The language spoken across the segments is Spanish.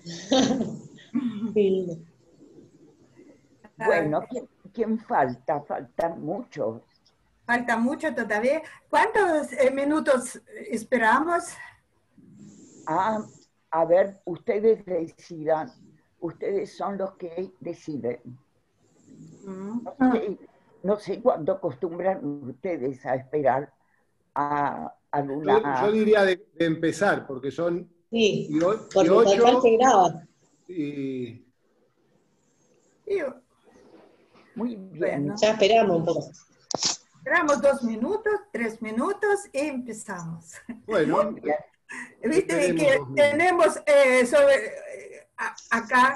Sí. Bueno, ¿quién falta? Faltan muchos. Falta mucho todavía. ¿Cuántos minutos esperamos? A ver, ustedes decidan. Ustedes son los que deciden. No sé cuánto acostumbran ustedes a esperar a alguna... Yo diría de empezar, porque son... Sí, y porque 8 total se graba. y... Muy bien. Bueno. Ya esperamos un poco. Esperamos 2 minutos, 3 minutos y empezamos. Bueno, viste que tenemos acá,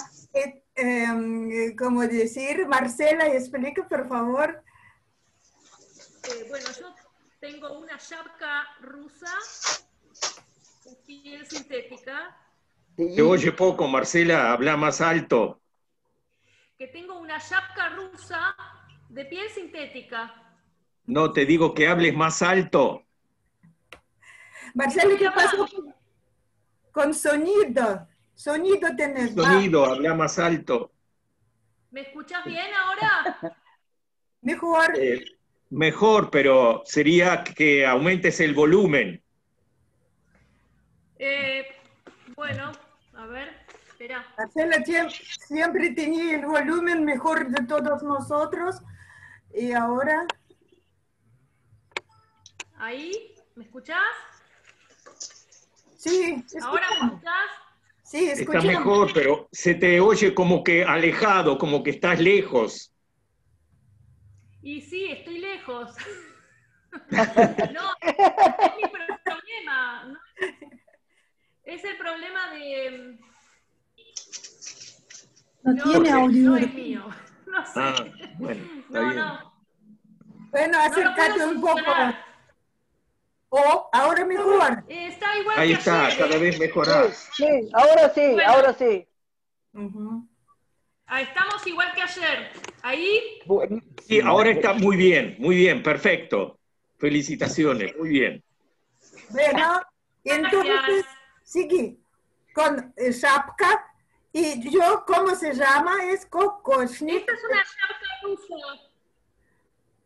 como decir, Marcela, explica por favor. Bueno, yo tengo una yapka rusa de piel sintética. Te oye poco, Marcela, habla más alto. Que tengo una yapka rusa de piel sintética. No, te digo que hables más alto. Marcela, ¿qué pasó con sonido? Sonido tenés. Sonido, habla más alto. ¿Me escuchas bien ahora? Mejor. Mejor, pero sería que aumentes el volumen. Bueno, a ver, espera. Marcela siempre tenía el volumen mejor de todos nosotros. Y ahora... ¿Ahí? ¿Me escuchás? Sí. ¿Ahora me escuchás? Sí, escuchamos. Está mejor, pero se te oye como que alejado, como que estás lejos. Y sí, estoy lejos. No, es mi problema. ¿No? Es el problema de... No tiene audio. No es mío. No sé. Bueno, está bien. Bueno, acércate un poco. Ahora mejor. Está igual Ahí que está, ayer, cada vez mejorás. Sí, ahora sí, Bueno. ahora sí. Estamos igual que ayer. ¿Ahí? Sí, ahora está muy bien, perfecto. Felicitaciones, muy bien. Bueno, entonces, sigue con Shapka. Y yo, ¿cómo se llama? Es Kokoshnik. Esta es una yapka rusa.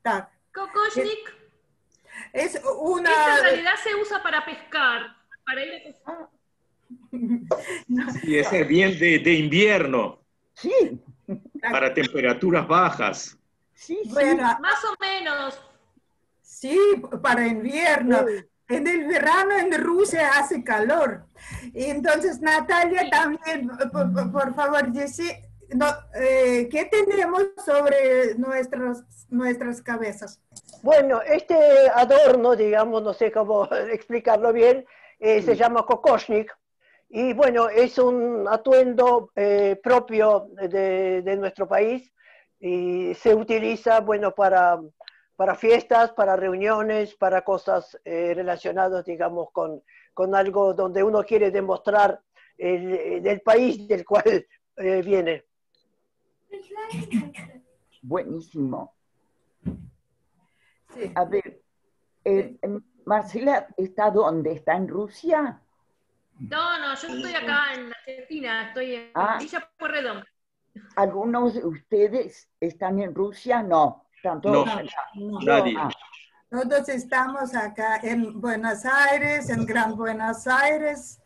Tak. Kokoshnik. Es una... Esta en realidad se usa para pescar. Para ir a pescar. Y ese es bien de invierno. Sí. Para temperaturas bajas. Sí, bueno, más o menos. Sí, para invierno. En el verano en Rusia hace calor. Y entonces, Natalia, también, por favor, dice, ¿qué tenemos sobre nuestras cabezas? Bueno, este adorno, digamos, no sé cómo explicarlo bien, se llama kokoshnik. Y bueno, es un atuendo propio de nuestro país y se utiliza, bueno, para fiestas, para reuniones, para cosas relacionadas, digamos, con algo donde uno quiere demostrar del país del cual viene. Buenísimo. Sí. A ver, Marcela, ¿está dónde? ¿Está en Rusia? No, yo estoy acá en Argentina, estoy en Villa Pueyrredón. ¿Algunos de ustedes están en Rusia? No. ¿Están todos No, acá? nadie. Todos estamos acá en Buenos Aires, en Gran Buenos Aires.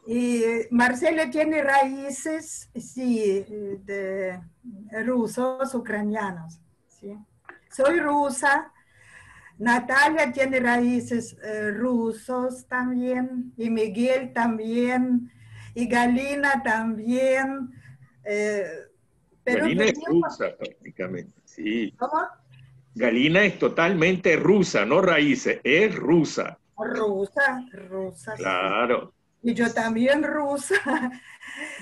Y Marcela tiene raíces, sí, de rusos, ucranianos. ¿Sí? Soy rusa. Natalia tiene raíces rusos también, y Miguel también, y Galina también. Pero Galina es rusa prácticamente, sí. ¿Cómo? Galina es totalmente rusa, no raíces, es rusa. Rusa. Claro. Sí. Y yo también rusa.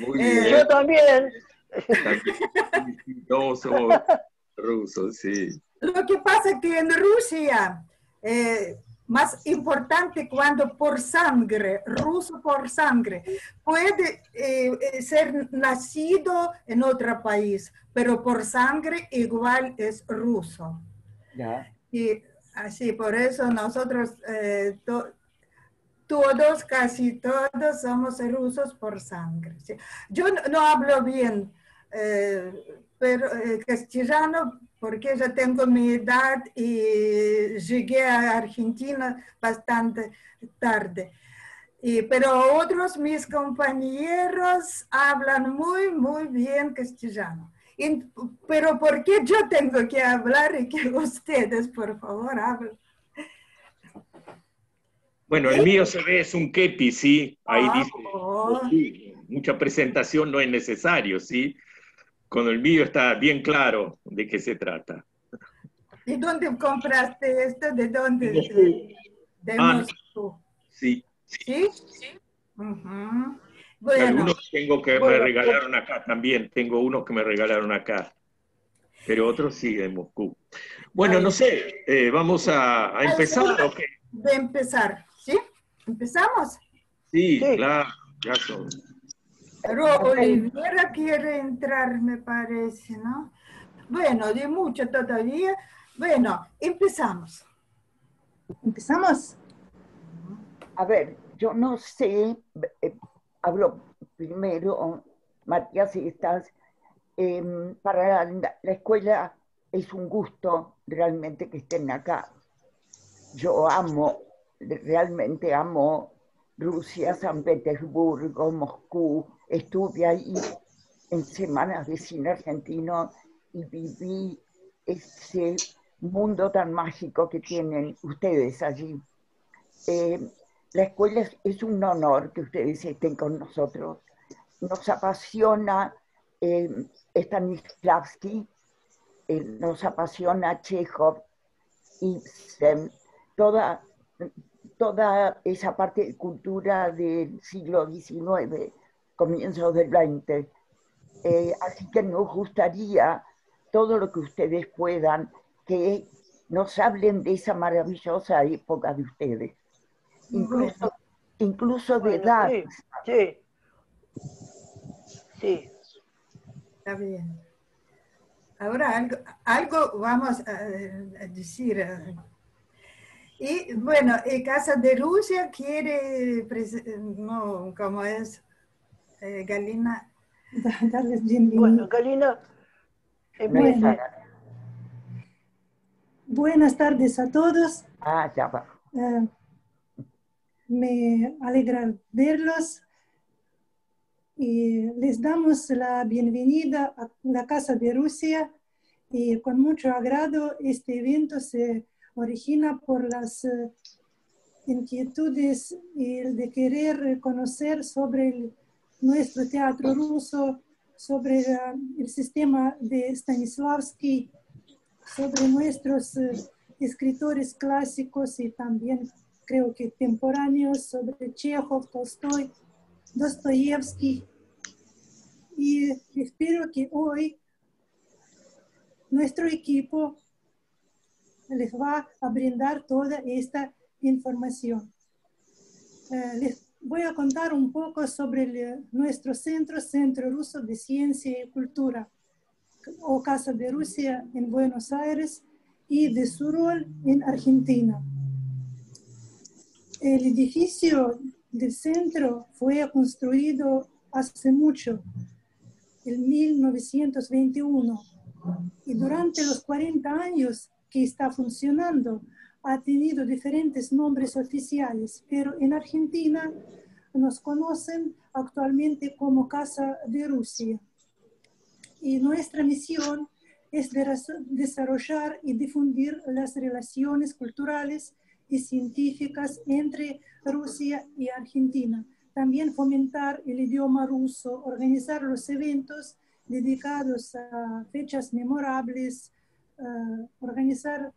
Muy bien. Yo también. Todos somos rusos, sí. Lo que pasa es que en Rusia, más importante cuando por sangre, ruso por sangre, puede ser nacido en otro país, pero por sangre igual es ruso. Ya. Y así, por eso nosotros todos, casi todos somos rusos por sangre. ¿Sí? Yo no hablo bien pero, castellano porque ya tengo mi edad y llegué a Argentina bastante tarde. Pero otros mis compañeros hablan muy bien castellano. Pero ¿por qué yo tengo que hablar y que ustedes, por favor, hablen? Bueno, el mío se ve, es un kepi, ¿sí? Ahí dice, Oh. mucha presentación no es necesario, ¿sí? Con el mío está bien claro de qué se trata. ¿Y dónde compraste esto? ¿De dónde? De Moscú. Sí. ¿Sí? Uh-huh. Y Bueno. algunos tengo que me regalaron acá también, tengo unos que me regalaron acá, pero otros sí de Moscú. Bueno, no sé, vamos a empezar, ¿o qué? De empezar, ¿sí? ¿Empezamos? Sí, claro, ya son. Pero Olivera quiere entrar, me parece, ¿no? Bueno, de mucho todavía. Bueno, empezamos. ¿Empezamos? A ver, yo no sé, hablo primero, Matías, si estás, para la escuela es un gusto realmente que estén acá. Yo realmente amo Rusia, San Petersburgo, Moscú. Estuve ahí en semanas de cine argentino y viví ese mundo tan mágico que tienen ustedes allí. La escuela es un honor que ustedes estén con nosotros. Nos apasiona Stanislavski, nos apasiona Chekhov, Ibsen, toda esa parte de cultura del siglo XIX, comienzos del XX. Así que nos gustaría todo lo que ustedes puedan, que nos hablen de esa maravillosa época de ustedes. Incluso de edad. Sí. Está bien. Ahora algo vamos a decir. Y bueno, Casa de Rusia quiere, no, ¿cómo es? Galina. Darles bienvenida. Bueno, Galina, Bueno, buenas tardes a todos. Ya va. Me alegra verlos y les damos la bienvenida a la Casa de Rusia y con mucho agrado este evento se origina por las inquietudes y de querer conocer sobre nuestro teatro ruso, sobre el sistema de Stanislavski, sobre nuestros escritores clásicos y también creo que contemporáneos, sobre Chekhov, Tolstoy, Dostoyevsky. Y espero que hoy nuestro equipo les va a brindar toda esta información. Les voy a contar un poco sobre nuestro Centro Ruso de Ciencia y Cultura, o Casa de Rusia en Buenos Aires, y de su rol en Argentina. El edificio del centro fue construido hace mucho, en 1921, y durante los 40 años que está funcionando ha tenido diferentes nombres oficiales, pero en Argentina nos conocen actualmente como Casa de Rusia. Y nuestra misión es desarrollar y difundir las relaciones culturales y científicas entre Rusia y Argentina. También fomentar el idioma ruso, organizar los eventos dedicados a fechas memorables, organizar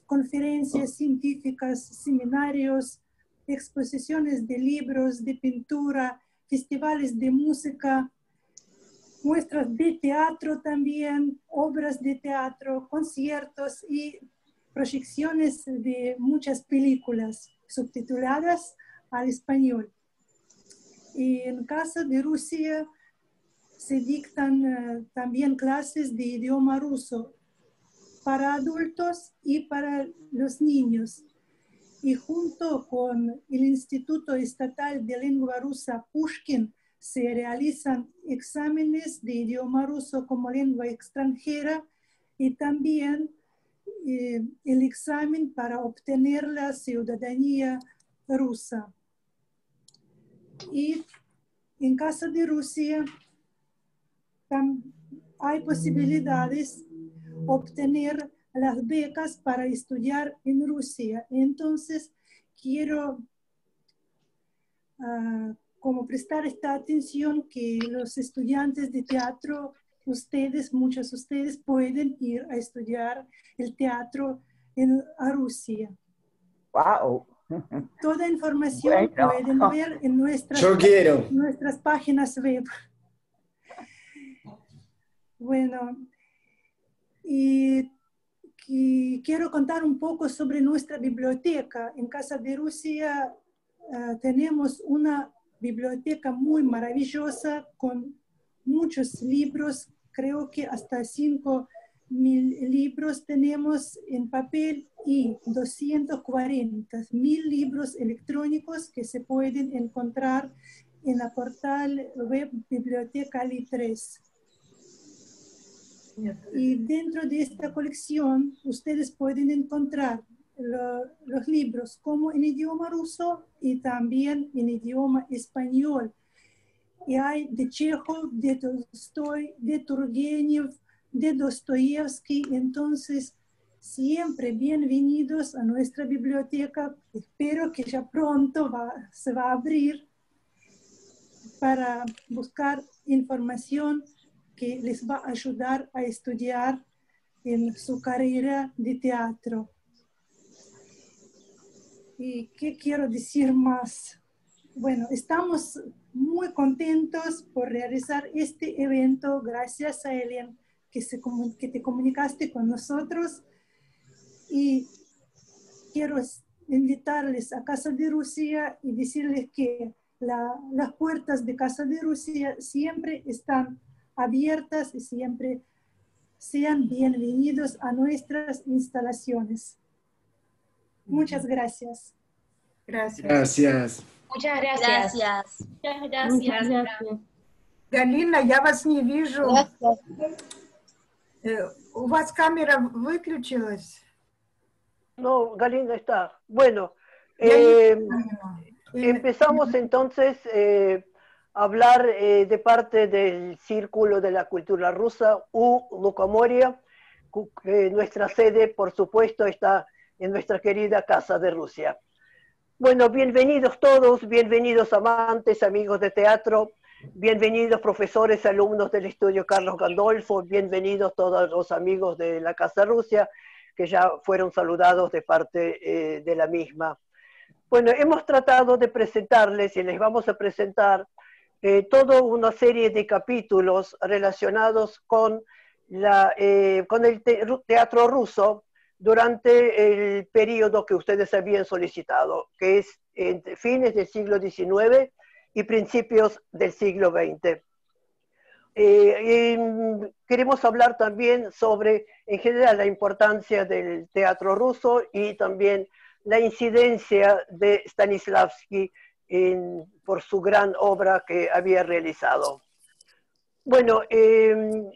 conferencias científicas, seminarios, exposiciones de libros, de pintura, festivales de música, muestras de teatro también, obras de teatro, conciertos y proyecciones de muchas películas subtituladas al español. Y en Casa de Rusia se dictan también clases de idioma ruso para adultos y para los niños. y junto con el Instituto Estatal de Lengua Rusa Pushkin se realizan exámenes de idioma ruso como lengua extranjera y también el examen para obtener la ciudadanía rusa. Y en Casa de Rusia hay posibilidades de obtener las becas para estudiar en Rusia. Entonces, quiero como prestar esta atención que los estudiantes de teatro, muchos de ustedes pueden ir a estudiar el teatro a Rusia. ¡Wow! Toda información pueden ver en nuestras páginas web. Bueno, y quiero contar un poco sobre nuestra biblioteca. En Casa de Rusia tenemos una biblioteca muy maravillosa con muchos libros, creo que hasta 5.000 libros tenemos en papel y 240.000 libros electrónicos que se pueden encontrar en la portal web Biblioteca Li3. Y dentro de esta colección ustedes pueden encontrar los libros como en idioma ruso y también en idioma español. Y hay de Chekhov, de Tolstoy, de Turgenev, de Dostoyevsky. Entonces, siempre bienvenidos a nuestra biblioteca. Espero que ya pronto se va a abrir para buscar información que les va a ayudar a estudiar en su carrera de teatro. ¿Y qué quiero decir más? Bueno, estamos muy contentos por realizar este evento. Gracias a Elian que te comunicaste con nosotros. Y quiero invitarles a Casa de Rusia y decirles que las puertas de Casa de Rusia siempre están abiertas y siempre sean bienvenidos a nuestras instalaciones. Muchas gracias. Gracias. Gracias. Muchas gracias. Muchas gracias. Галина, я вас не вижу. У вас камера выключилась? No, Galina está. Bueno, Я empezamos entonces a hablar de parte del Círculo de la Cultura Rusa, Lukomoria. Nuestra sede, por supuesto, está en nuestra querida Casa de Rusia. Bueno, bienvenidos todos, bienvenidos amantes, amigos de teatro, bienvenidos profesores, alumnos del estudio Carlos Gandolfo, bienvenidos todos los amigos de la Casa Rusia, que ya fueron saludados de parte de la misma. Bueno, hemos tratado de presentarles y les vamos a presentar toda una serie de capítulos relacionados con el teatro ruso durante el periodo que ustedes habían solicitado, que es entre fines del siglo XIX y principios del siglo XX. Queremos hablar también sobre, en general, la importancia del teatro ruso y también la incidencia de Stanislavski por su gran obra que había realizado. Bueno,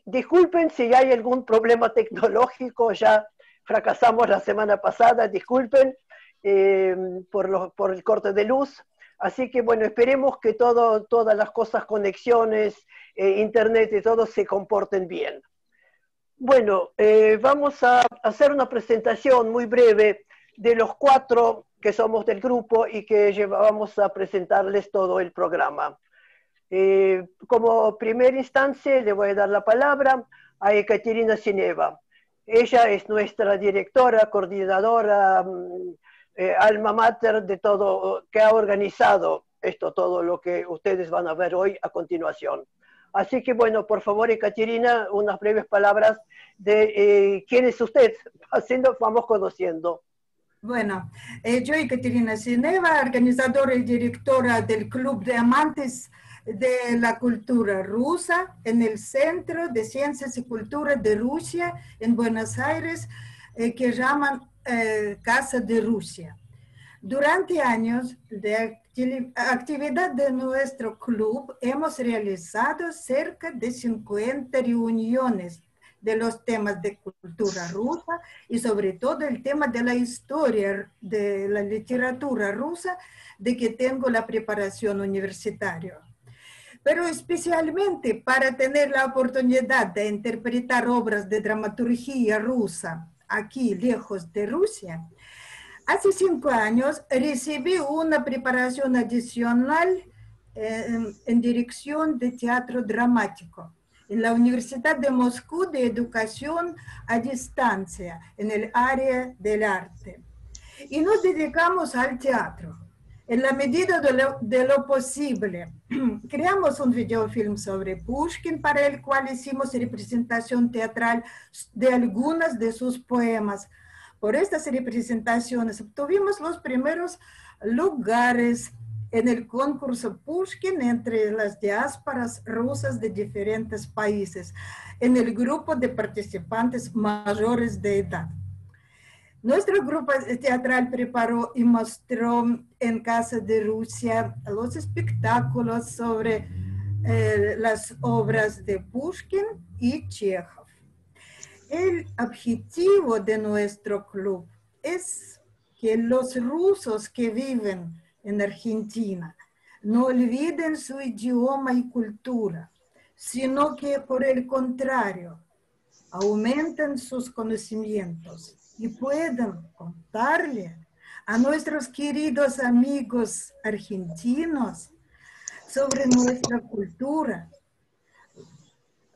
disculpen si hay algún problema tecnológico, ya fracasamos la semana pasada, disculpen por el corte de luz. Así que bueno, esperemos que todas las cosas, conexiones, internet y todo se comporten bien. Bueno, vamos a hacer una presentación muy breve de los 4 que somos del grupo y que vamos a presentarles todo el programa. Como primera instancia le voy a dar la palabra a Ekaterina Sineva. Ella es nuestra directora, coordinadora, alma mater de todo, que ha organizado todo lo que ustedes van a ver hoy a continuación. Así que bueno, por favor, Ekaterina, unas breves palabras de quién es usted, vamos conociendo. Bueno, yo Ekaterina Sineva, organizadora y directora del Club de Amantes de la Cultura Rusa en el Centro de Ciencias y Cultura de Rusia en Buenos Aires, que llaman Casa de Rusia. Durante años de actividad de nuestro club, hemos realizado cerca de 50 reuniones de los temas de cultura rusa y sobre todo el tema de la historia de la literatura rusa, de que tengo la preparación universitaria. Pero especialmente para tener la oportunidad de interpretar obras de dramaturgia rusa aquí lejos de Rusia, hace 5 años recibí una preparación adicional en dirección de teatro dramático en la Universidad de Moscú de Educación a Distancia en el área del arte. Y nos dedicamos al teatro. En la medida de lo posible, creamos un videofilm sobre Pushkin para el cual hicimos representación teatral de algunas de sus poemas. Por estas representaciones obtuvimos los primeros lugares en el concurso Pushkin entre las diásporas rusas de diferentes países, en el grupo de participantes mayores de edad. Nuestro grupo teatral preparó y mostró en Casa de Rusia los espectáculos sobre las obras de Pushkin y Chekhov. El objetivo de nuestro club es que los rusos que viven en Argentina no olviden su idioma y cultura, sino que por el contrario, aumenten sus conocimientos y puedan contarle a nuestros queridos amigos argentinos sobre nuestra cultura,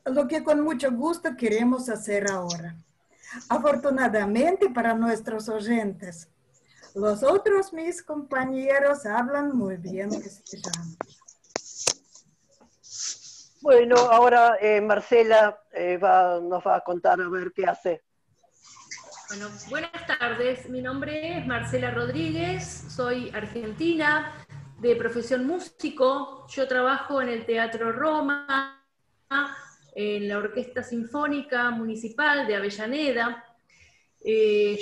lo que con mucho gusto queremos hacer ahora. Afortunadamente para nuestros oyentes, los otros mis compañeros hablan muy bien castellano. Bueno, ahora Marcela nos va a contar a ver qué hace. Bueno, buenas tardes. Mi nombre es Marcela Rodríguez, soy argentina, de profesión músico. Yo trabajo en el Teatro Roma, en la Orquesta Sinfónica Municipal de Avellaneda.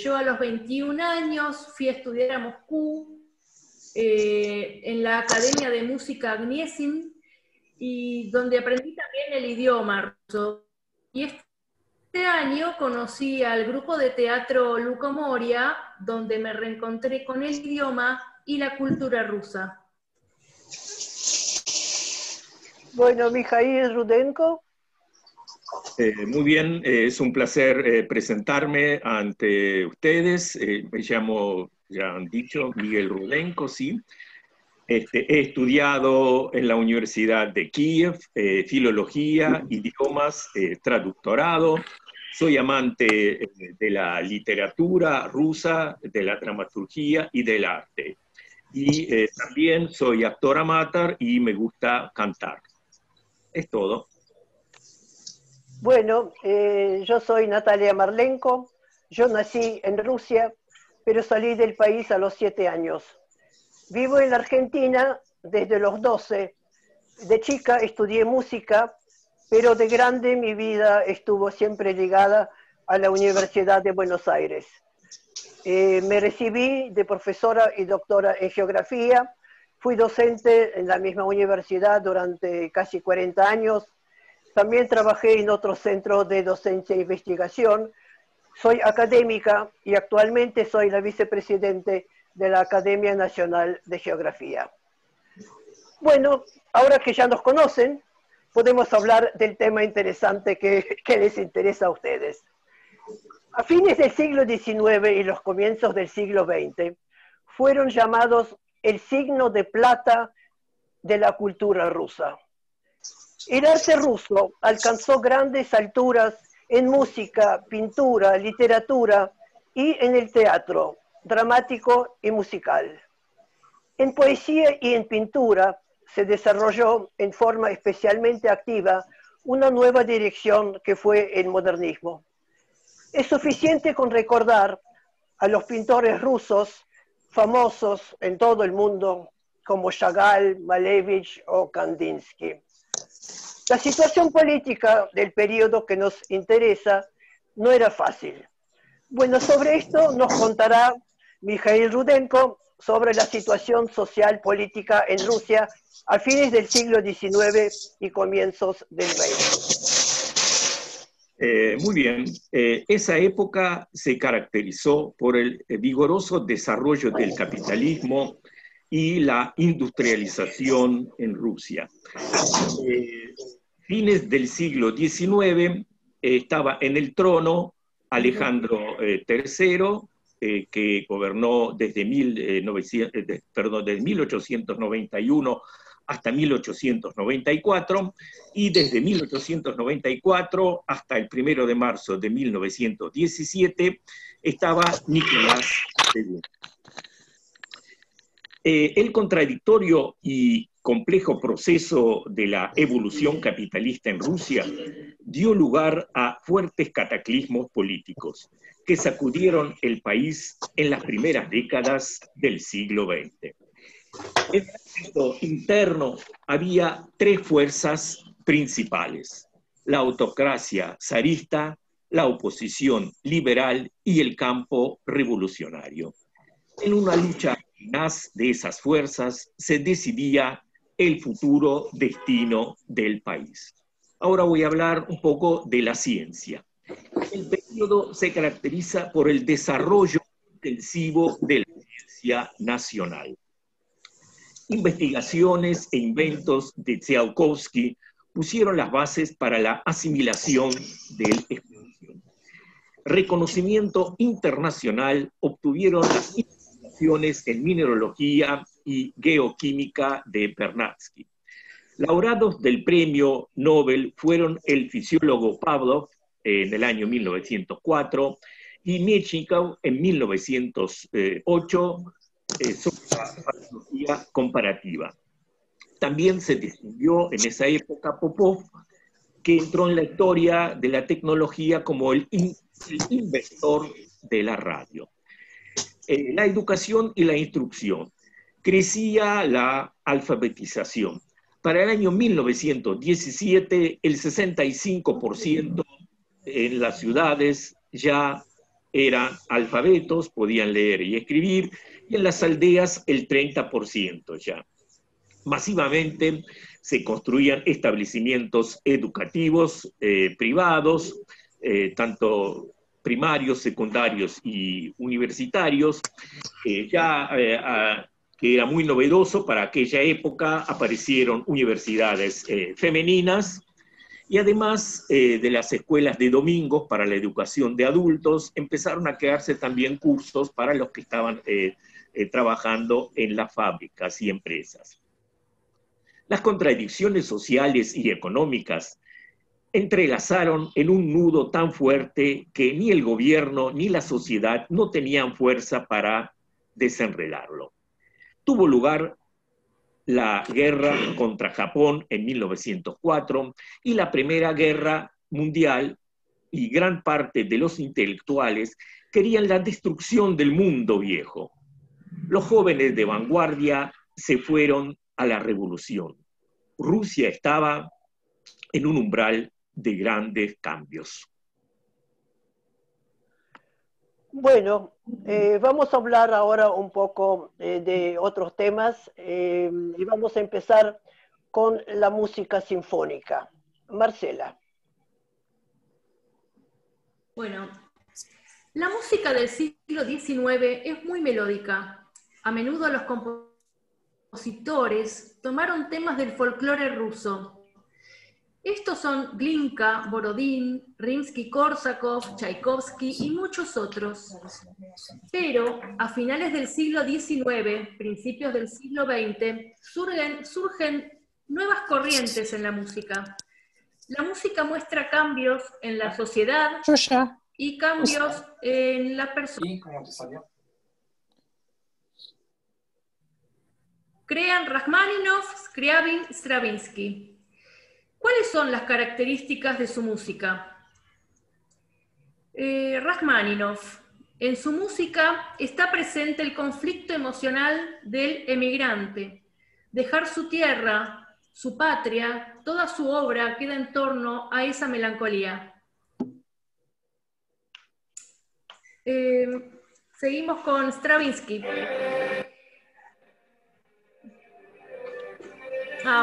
Yo a los 21 años fui a estudiar a Moscú, en la Academia de Música Gniesin, y donde aprendí también el idioma ruso. Y este año conocí al grupo de teatro Lukomoria, donde me reencontré con el idioma y la cultura rusa. Bueno, Mikhail Rudenko. Muy bien, es un placer presentarme ante ustedes. Me llamo, ya han dicho, Miguel Rudenko, sí. He estudiado en la Universidad de Kiev, filología, idiomas, traductorado. Soy amante de la literatura rusa, de la dramaturgia y del arte. Y también soy actor amateur y me gusta cantar. Es todo. Bueno, yo soy Natalia Marlenko. Yo nací en Rusia, pero salí del país a los 7 años. Vivo en la Argentina desde los 12. De chica estudié música, pero de grande mi vida estuvo siempre ligada a la Universidad de Buenos Aires. Me recibí de profesora y doctora en geografía. Fui docente en la misma universidad durante casi 40 años. También trabajé en otros centros de docencia e investigación. Soy académica y actualmente soy la vicepresidente de la Academia Nacional de Geografía. Bueno, ahora que ya nos conocen, podemos hablar del tema interesante que les interesa a ustedes. A fines del siglo XIX y los comienzos del siglo XX, fueron llamados el signo de plata de la cultura rusa. El arte ruso alcanzó grandes alturas en música, pintura, literatura y en el teatro dramático y musical. En poesía y en pintura se desarrolló en forma especialmente activa una nueva dirección que fue el modernismo. Es suficiente con recordar a los pintores rusos famosos en todo el mundo como Chagall, Malevich o Kandinsky. La situación política del periodo que nos interesa no era fácil. Bueno, sobre esto nos contará Mikhail Rudenko, sobre la situación social política en Rusia a fines del siglo XIX y comienzos del XX. Muy bien. Esa época se caracterizó por el vigoroso desarrollo del capitalismo y la industrialización en Rusia. Fines del siglo XIX estaba en el trono Alejandro III, que gobernó desde 1891 hasta 1894, y desde 1894 hasta el 1 de marzo de 1917 estaba Nicolás II. El contradictorio y complejo proceso de la evolución capitalista en Rusia dio lugar a fuertes cataclismos políticos que sacudieron el país en las primeras décadas del siglo XX. En el ámbito interno había tres fuerzas principales: la autocracia zarista, la oposición liberal y el campo revolucionario. En una lucha tenaz de esas fuerzas se decidía el futuro destino del país. Ahora voy a hablar un poco de la ciencia. El periodo se caracteriza por el desarrollo intensivo de la ciencia nacional. Investigaciones e inventos de Tsiolkovsky pusieron las bases para la asimilación del espacio. Reconocimiento internacional obtuvieron las investigaciones en mineralogía y geoquímica de Vernadsky. Laureados del premio Nobel fueron el fisiólogo Pavlov en el año 1904 y Mechnikov en 1908 sobre la farmacología comparativa. También se distinguió en esa época Popov, que entró en la historia de la tecnología como el inventor de la radio. La educación y la instrucción. Crecía la alfabetización. Para el año 1917, el 65% en las ciudades ya eran alfabetos, podían leer y escribir, y en las aldeas el 30% ya. Masivamente se construían establecimientos educativos privados, tanto primarios, secundarios y universitarios, que era muy novedoso para aquella época. Aparecieron universidades femeninas, y además de las escuelas de domingos para la educación de adultos, empezaron a crearse también cursos para los que estaban trabajando en las fábricas y empresas. Las contradicciones sociales y económicas entrelazaron en un nudo tan fuerte que ni el gobierno ni la sociedad no tenían fuerza para desenredarlo. Tuvo lugar la guerra contra Japón en 1904 y la Primera Guerra Mundial, y gran parte de los intelectuales querían la destrucción del mundo viejo. Los jóvenes de vanguardia se fueron a la revolución. Rusia estaba en un umbral de grandes cambios. Bueno, vamos a hablar ahora un poco de otros temas y vamos a empezar con la música sinfónica. Marcela. Bueno, la música del siglo XIX es muy melódica. A menudo los compositores tomaron temas del folclore ruso. Estos son Glinka, Borodín, Rimsky-Korsakov, Tchaikovsky y muchos otros. Pero a finales del siglo XIX, principios del siglo XX, surgen nuevas corrientes en la música. La música muestra cambios en la sociedad y cambios en las personas. Crean Rachmaninoff, Scriabin, Stravinsky. ¿Cuáles son las características de su música? Rachmaninoff. En su música está presente el conflicto emocional del emigrante. Dejar su tierra, su patria, toda su obra queda en torno a esa melancolía. Seguimos con Stravinsky.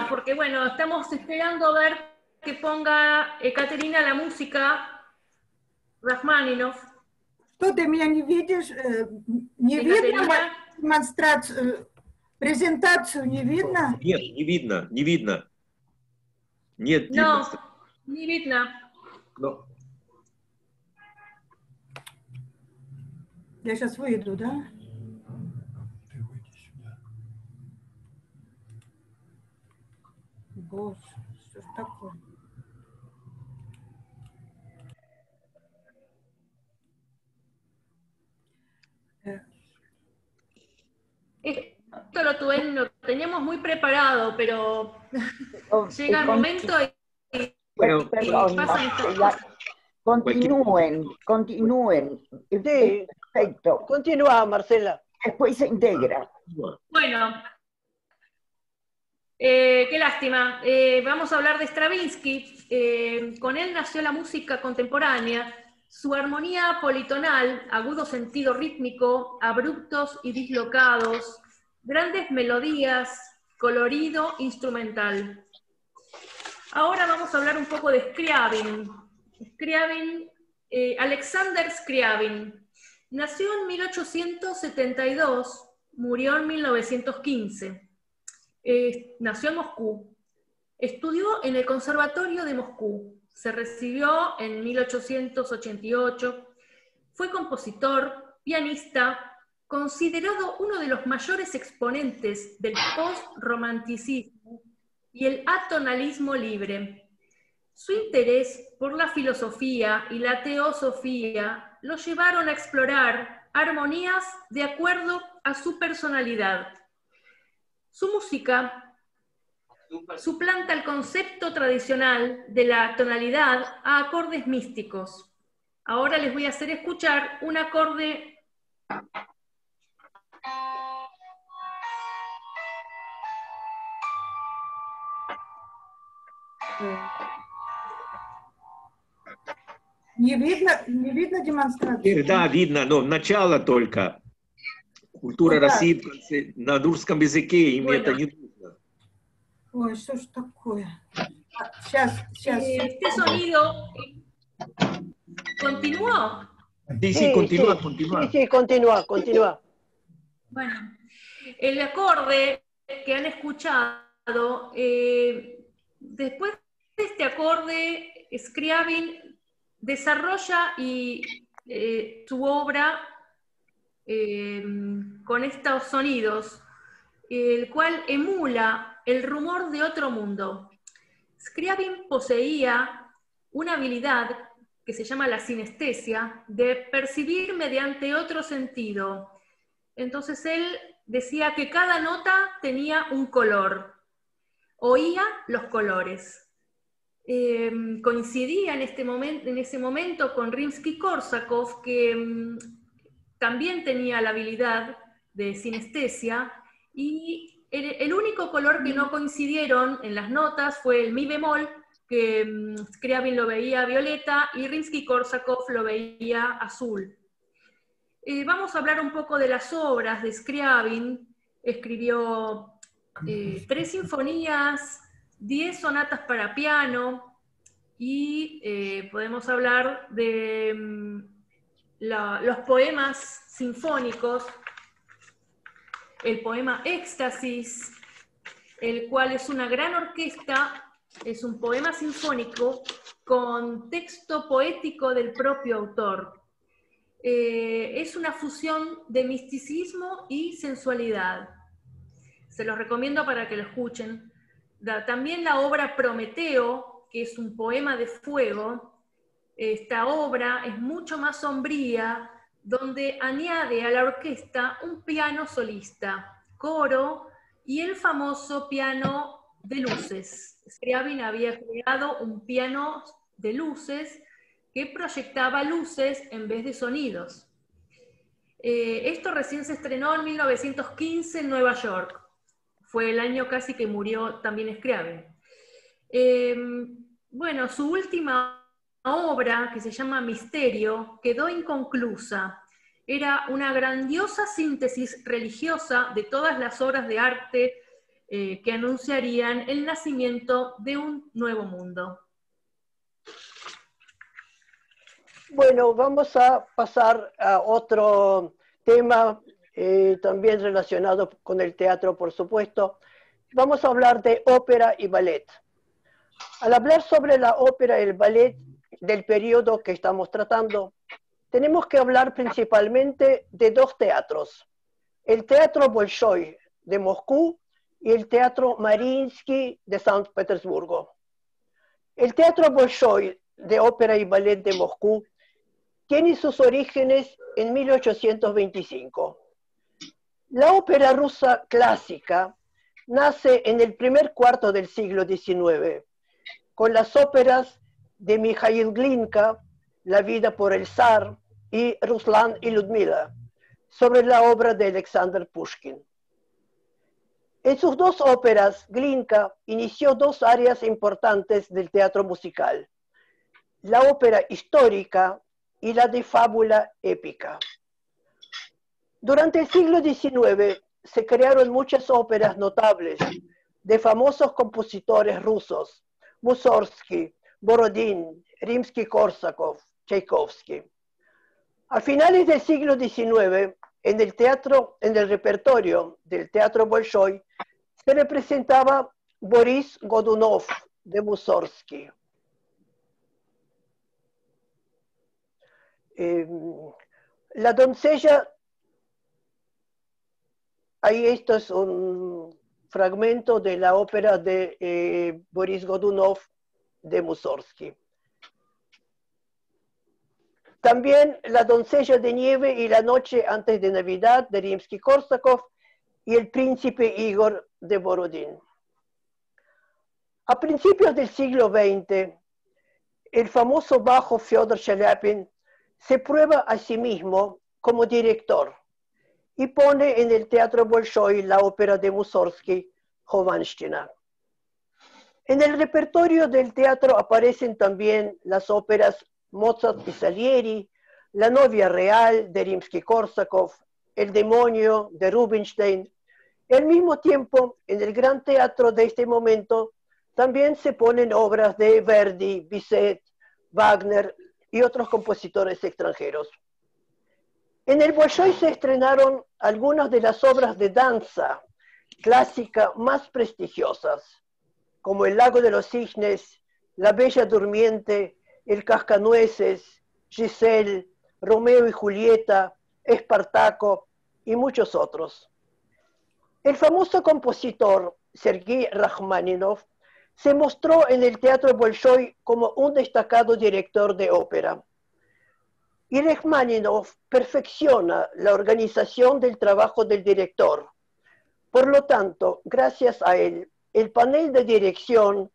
Porque bueno, estamos esperando a ver que ponga Caterina la música Rachmaninoff. Что ты меня не видишь? Не видно Екатерина? демонстрацию, презентацию не видно? Нет, не видно, не видно. Нет, No, демонстрации. не видно. Но Я сейчас выйду, да? Боже, что ж такое? Esto lo teníamos muy preparado, pero llega el momento y bueno, Perdón, pasan estas Marcela, cosas. continúen. Sí. Perfecto. Continúa, Marcela. Después se integra. Bueno, qué lástima. Vamos a hablar de Stravinsky. Con él nació la música contemporánea. Su armonía politonal, agudo sentido rítmico, abruptos y dislocados, grandes melodías, colorido instrumental. Ahora vamos a hablar un poco de Scriabin. Alexander Scriabin nació en 1872, murió en 1915. Nació en Moscú. Estudió en el Conservatorio de Moscú. Se recibió en 1888. Fue compositor, pianista, considerado uno de los mayores exponentes del post-romanticismo y el atonalismo libre. Su interés por la filosofía y la teosofía lo llevaron a explorar armonías de acuerdo a su personalidad. Su música suplanta el concepto tradicional de la tonalidad a acordes místicos. Ahora les voy a hacer escuchar un acorde. Не видно демонстрацию? да, видно, но начало только. Культура Ну да. России на русском языке, им Bueno. это не нужно. Ой, что ж такое? Сейчас. Este sonido continuó. Sí, continúa, sí, continúa. Sí, continúa. Bueno, el acorde que han escuchado, después de este acorde, Scriabin desarrolla su obra con estos sonidos, el cual emula el rumor de otro mundo. Scriabin poseía una habilidad que se llama la sinestesia, de percibir mediante otro sentido. Entonces él decía que cada nota tenía un color, oía los colores. Coincidía en ese momento con Rimsky-Korsakov, que también tenía la habilidad de sinestesia, y el único color que no coincidieron en las notas fue el mi bemol, que Scriabin lo veía violeta y Rimsky-Korsakov lo veía azul. Vamos a hablar un poco de las obras de Scriabin. Escribió 3 sinfonías, 10 sonatas para piano, y podemos hablar de los poemas sinfónicos, el poema Éxtasis, el cual es una gran orquesta, es un poema sinfónico con texto poético del propio autor. Es una fusión de misticismo y sensualidad. Se los recomiendo para que lo escuchen. También la obra Prometeo, que es un poema de fuego. Esta obra es mucho más sombría, donde añade a la orquesta un piano solista, coro y el famoso piano de luces. Scriabin había creado un piano de luces que proyectaba luces en vez de sonidos. Esto recién se estrenó en 1915 en Nueva York. Fue el año casi que murió también Scriabin. Bueno, su última obra, que se llama Misterio, quedó inconclusa. Era una grandiosa síntesis religiosa de todas las obras de arte que anunciarían el nacimiento de un nuevo mundo. Bueno, vamos a pasar a otro tema también relacionado con el teatro, por supuesto. Vamos a hablar de ópera y ballet. Al hablar sobre la ópera y el ballet del periodo que estamos tratando, tenemos que hablar principalmente de dos teatros: el Teatro Bolshoi de Moscú y el Teatro Mariinsky de San Petersburgo. El Teatro Bolshoi de ópera y ballet de Moscú tiene sus orígenes en 1825. La ópera rusa clásica nace en el primer cuarto del siglo XIX, con las óperas de Mikhail Glinka, La vida por el zar, y Ruslan y Ludmila, sobre la obra de Alexander Pushkin. En sus dos óperas, Glinka inició dos áreas importantes del teatro musical: la ópera histórica y la de fábula épica. Durante el siglo XIX se crearon muchas óperas notables de famosos compositores rusos: Mussorgsky, Borodín, Rimsky-Korsakov, Tchaikovsky. A finales del siglo XIX, en el repertorio del Teatro Bolshoi, se representaba Boris Godunov de Mussorgsky. La doncella, ahí esto es un fragmento de la ópera de Boris Godunov de Mussorgsky. También La doncella de nieve y La noche antes de Navidad de Rimsky-Korsakov y El príncipe Igor de Borodín. A principios del siglo XX, el famoso bajo Fyodor Shaliapin se prueba a sí mismo como director y pone en el Teatro Bolshoi la ópera de Mussorgsky, Jovanshtina. En el repertorio del teatro aparecen también las óperas Mozart y Salieri, La novia real de Rimsky-Korsakov, El demonio de Rubinstein. Al mismo tiempo, en el gran teatro de este momento también se ponen obras de Verdi, Bizet, Wagner y otros compositores extranjeros. En el Bolshoi se estrenaron algunas de las obras de danza clásica más prestigiosas, como El lago de los cisnes, La bella durmiente, El cascanueces, Giselle, Romeo y Julieta, Espartaco y muchos otros. El famoso compositor Sergei Rachmaninov se mostró en el Teatro Bolshoi como un destacado director de ópera. Y Rachmaninov perfecciona la organización del trabajo del director. Por lo tanto, gracias a él, el panel de dirección,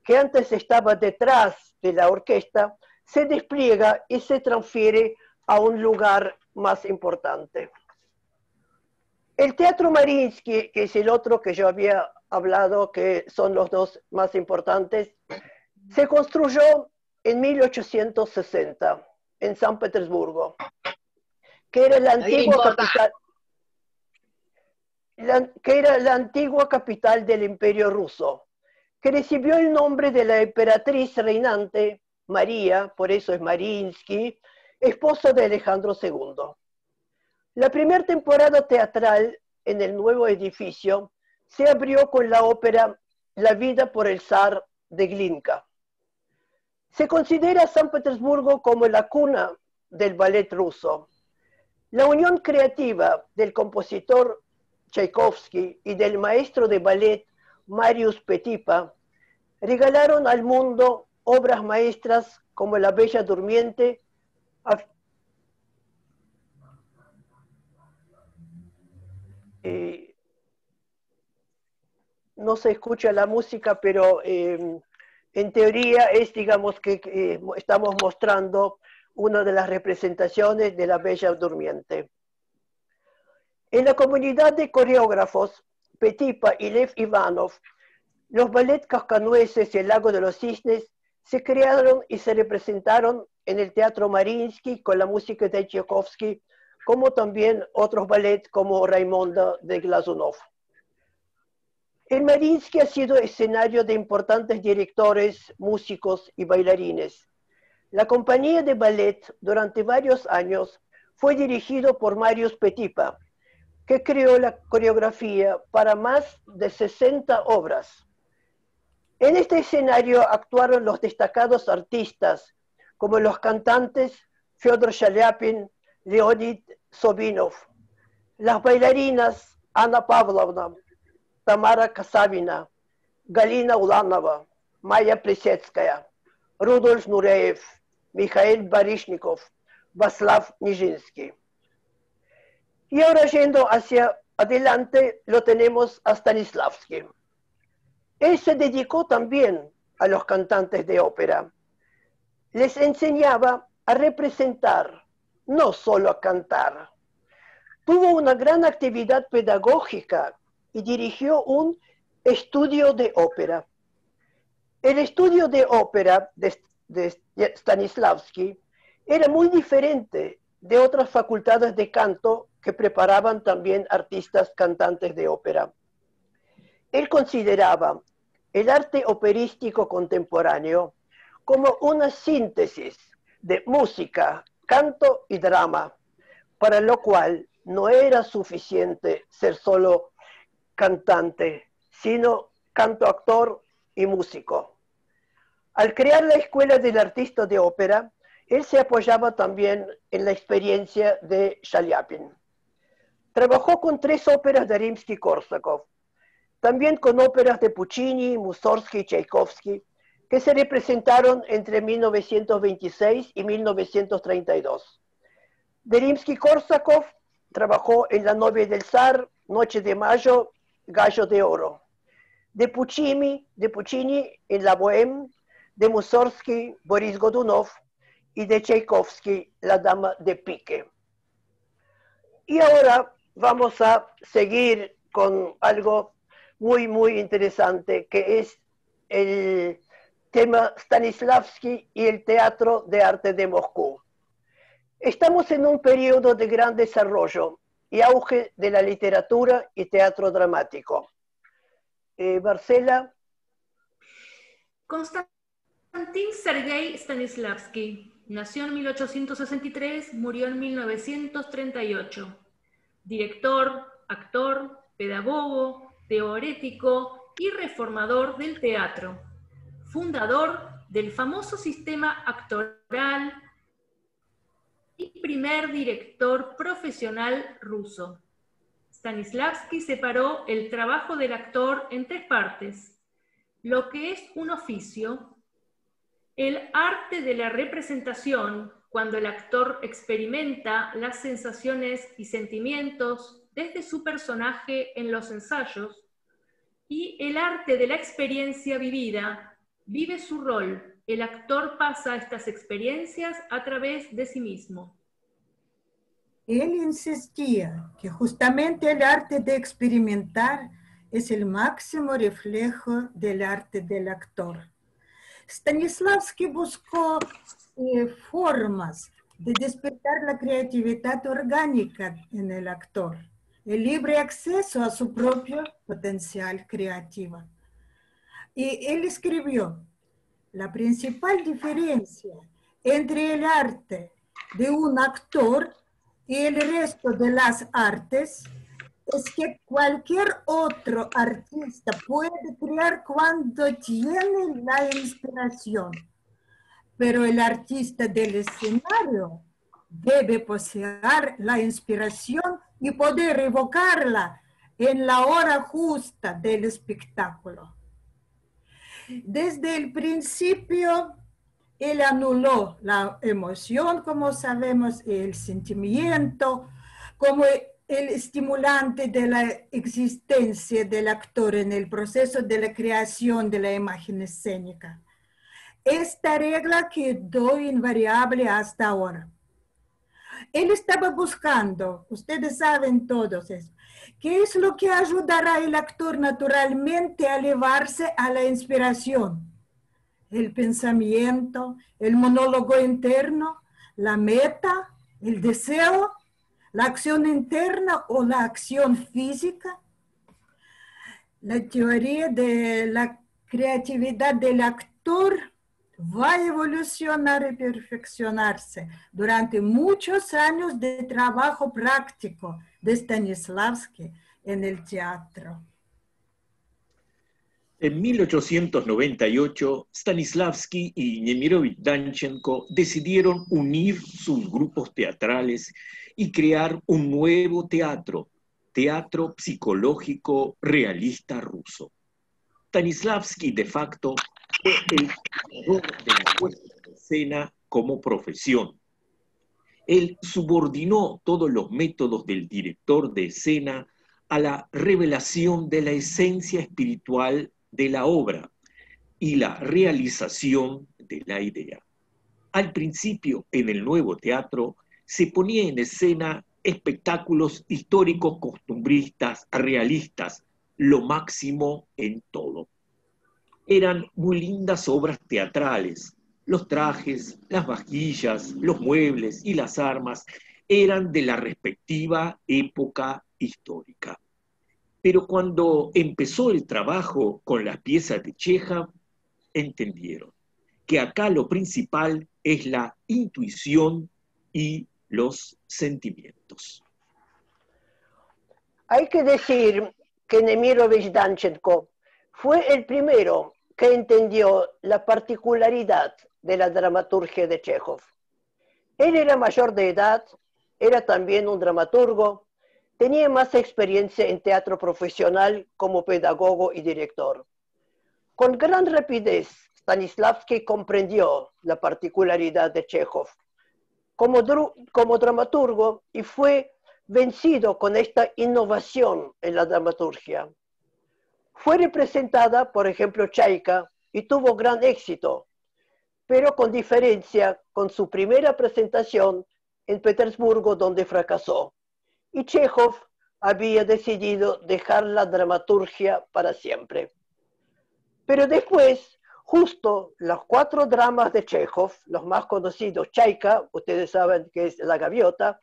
que antes estaba detrás de la orquesta, se despliega y se transfiere a un lugar más importante. El Teatro Mariinsky, que es el otro que yo había hablado, que son los dos más importantes, se construyó en 1860 en San Petersburgo, que era la antigua capital del Imperio Ruso, que recibió el nombre de la emperatriz reinante María, por eso es Mariinsky, esposa de Alejandro II. La primera temporada teatral en el nuevo edificio se abrió con la ópera La vida por el zar de Glinka. Se considera San Petersburgo como la cuna del ballet ruso. La unión creativa del compositor Tchaikovsky y del maestro de ballet Marius Petipa regalaron al mundo obras maestras como La bella durmiente, no se escucha la música, pero en teoría es, digamos, que estamos mostrando una de las representaciones de La bella durmiente. En la comunidad de coreógrafos, Petipa y Lev Ivanov, los ballets Cascanueces y El lago de los cisnes se crearon y se representaron en el Teatro Mariinsky con la música de Tchaikovsky, como también otros ballets como Raimonda de Glazunov. El Mariinsky ha sido escenario de importantes directores, músicos y bailarines. La compañía de ballet durante varios años fue dirigido por Mariusz Petipa, que creó la coreografía para más de 60 obras. En este escenario actuaron los destacados artistas como los cantantes Fyodor Shaliapin, Leonid Sobinov, las bailarinas Anna Pavlovna, Tamara Kasavina, Galina Ulanova, Maya Plisetskaya, Rudolf Nureyev, Mikhail Baryshnikov, Václav Nijinsky. Y ahora yendo hacia adelante lo tenemos a Stanislavski. Él se dedicó también a los cantantes de ópera. Les enseñaba a representar, no solo a cantar. Tuvo una gran actividad pedagógica y dirigió un estudio de ópera. El estudio de ópera de Stanislavski era muy diferente de otras facultades de canto que preparaban también artistas cantantes de ópera. Él consideraba el arte operístico contemporáneo como una síntesis de música, canto y drama, para lo cual no era suficiente ser solo cantante, sino canto-actor y músico. Al crear la Escuela del Artista de Ópera, él se apoyaba también en la experiencia de Shaliapin. Trabajó con 3 óperas de Rimsky-Korsakov, también con óperas de Puccini, Mussorgsky y Tchaikovsky, que se representaron entre 1926 y 1932. De Rimsky-Korsakov trabajó en La novia del zar, Noche de mayo, Gallo de oro. De Puccini en La Bohème, de Mussorgsky, Boris Godunov, y de Tchaikovsky, La dama de pique. Y ahora vamos a seguir con algo muy, muy interesante, que es el tema Stanislavski y el Teatro de Arte de Moscú. Estamos en un periodo de gran desarrollo y auge de la literatura y teatro dramático. Marcela. Konstantin Sergei Stanislavski nació en 1863, murió en 1938. Director, actor, pedagogo, teorético y reformador del teatro. Fundador del famoso sistema actoral y primer director profesional ruso. Stanislavski separó el trabajo del actor en 3 partes: lo que es un oficio, el arte de la representación, cuando el actor experimenta las sensaciones y sentimientos desde su personaje en los ensayos, y el arte de la experiencia vivida, vive su rol, el actor pasa estas experiencias a través de sí mismo. Él insistía que justamente el arte de experimentar es el máximo reflejo del arte del actor. Stanislavski buscó formas de despertar la creatividad orgánica en el actor, el libre acceso a su propio potencial creativo. Y él escribió: la principal diferencia entre el arte de un actor y el resto de las artes es que cualquier otro artista puede crear cuando tiene la inspiración, pero el artista del escenario debe poseer la inspiración y poder evocarla en la hora justa del espectáculo. Desde el principio, él anuló la emoción, como sabemos, el sentimiento, como el estimulante de la existencia del actor en el proceso de la creación de la imagen escénica. Esta regla quedó invariable hasta ahora. Él estaba buscando, ustedes saben todos eso, ¿qué es lo que ayudará al actor naturalmente a elevarse a la inspiración? El pensamiento, el monólogo interno, la meta, el deseo, la acción interna o la acción física. La teoría de la creatividad del actor va a evolucionar y perfeccionarse durante muchos años de trabajo práctico de Stanislavski en el teatro. En 1898, Stanislavski y Nemirovich Danchenko decidieron unir sus grupos teatrales y crear un nuevo teatro, teatro psicológico realista ruso. Stanislavski, de facto, fue el creador de la puesta en escena como profesión. Él subordinó todos los métodos del director de escena a la revelación de la esencia espiritual de la obra y la realización de la idea. Al principio, en el nuevo teatro, se ponía en escena espectáculos históricos costumbristas, realistas, lo máximo en todo. Eran muy lindas obras teatrales. Los trajes, las vajillas, los muebles y las armas eran de la respectiva época histórica. Pero cuando empezó el trabajo con las piezas de Chekhov, entendieron que acá lo principal es la intuición y los sentimientos. Hay que decir que Nemirovich Danchenko fue el primero que entendió la particularidad de la dramaturgia de Chekhov. Él era mayor de edad, era también un dramaturgo, tenía más experiencia en teatro profesional como pedagogo y director. Con gran rapidez, Stanislavski comprendió la particularidad de Chekhov como dramaturgo y fue vencido con esta innovación en la dramaturgia. Fue representada, por ejemplo, Chaika, y tuvo gran éxito, pero con diferencia con su primera presentación en Petersburgo, donde fracasó. Y Chekhov había decidido dejar la dramaturgia para siempre. Pero después, justo los 4 dramas de Chekhov, los más conocidos, Chaika, ustedes saben que es La Gaviota,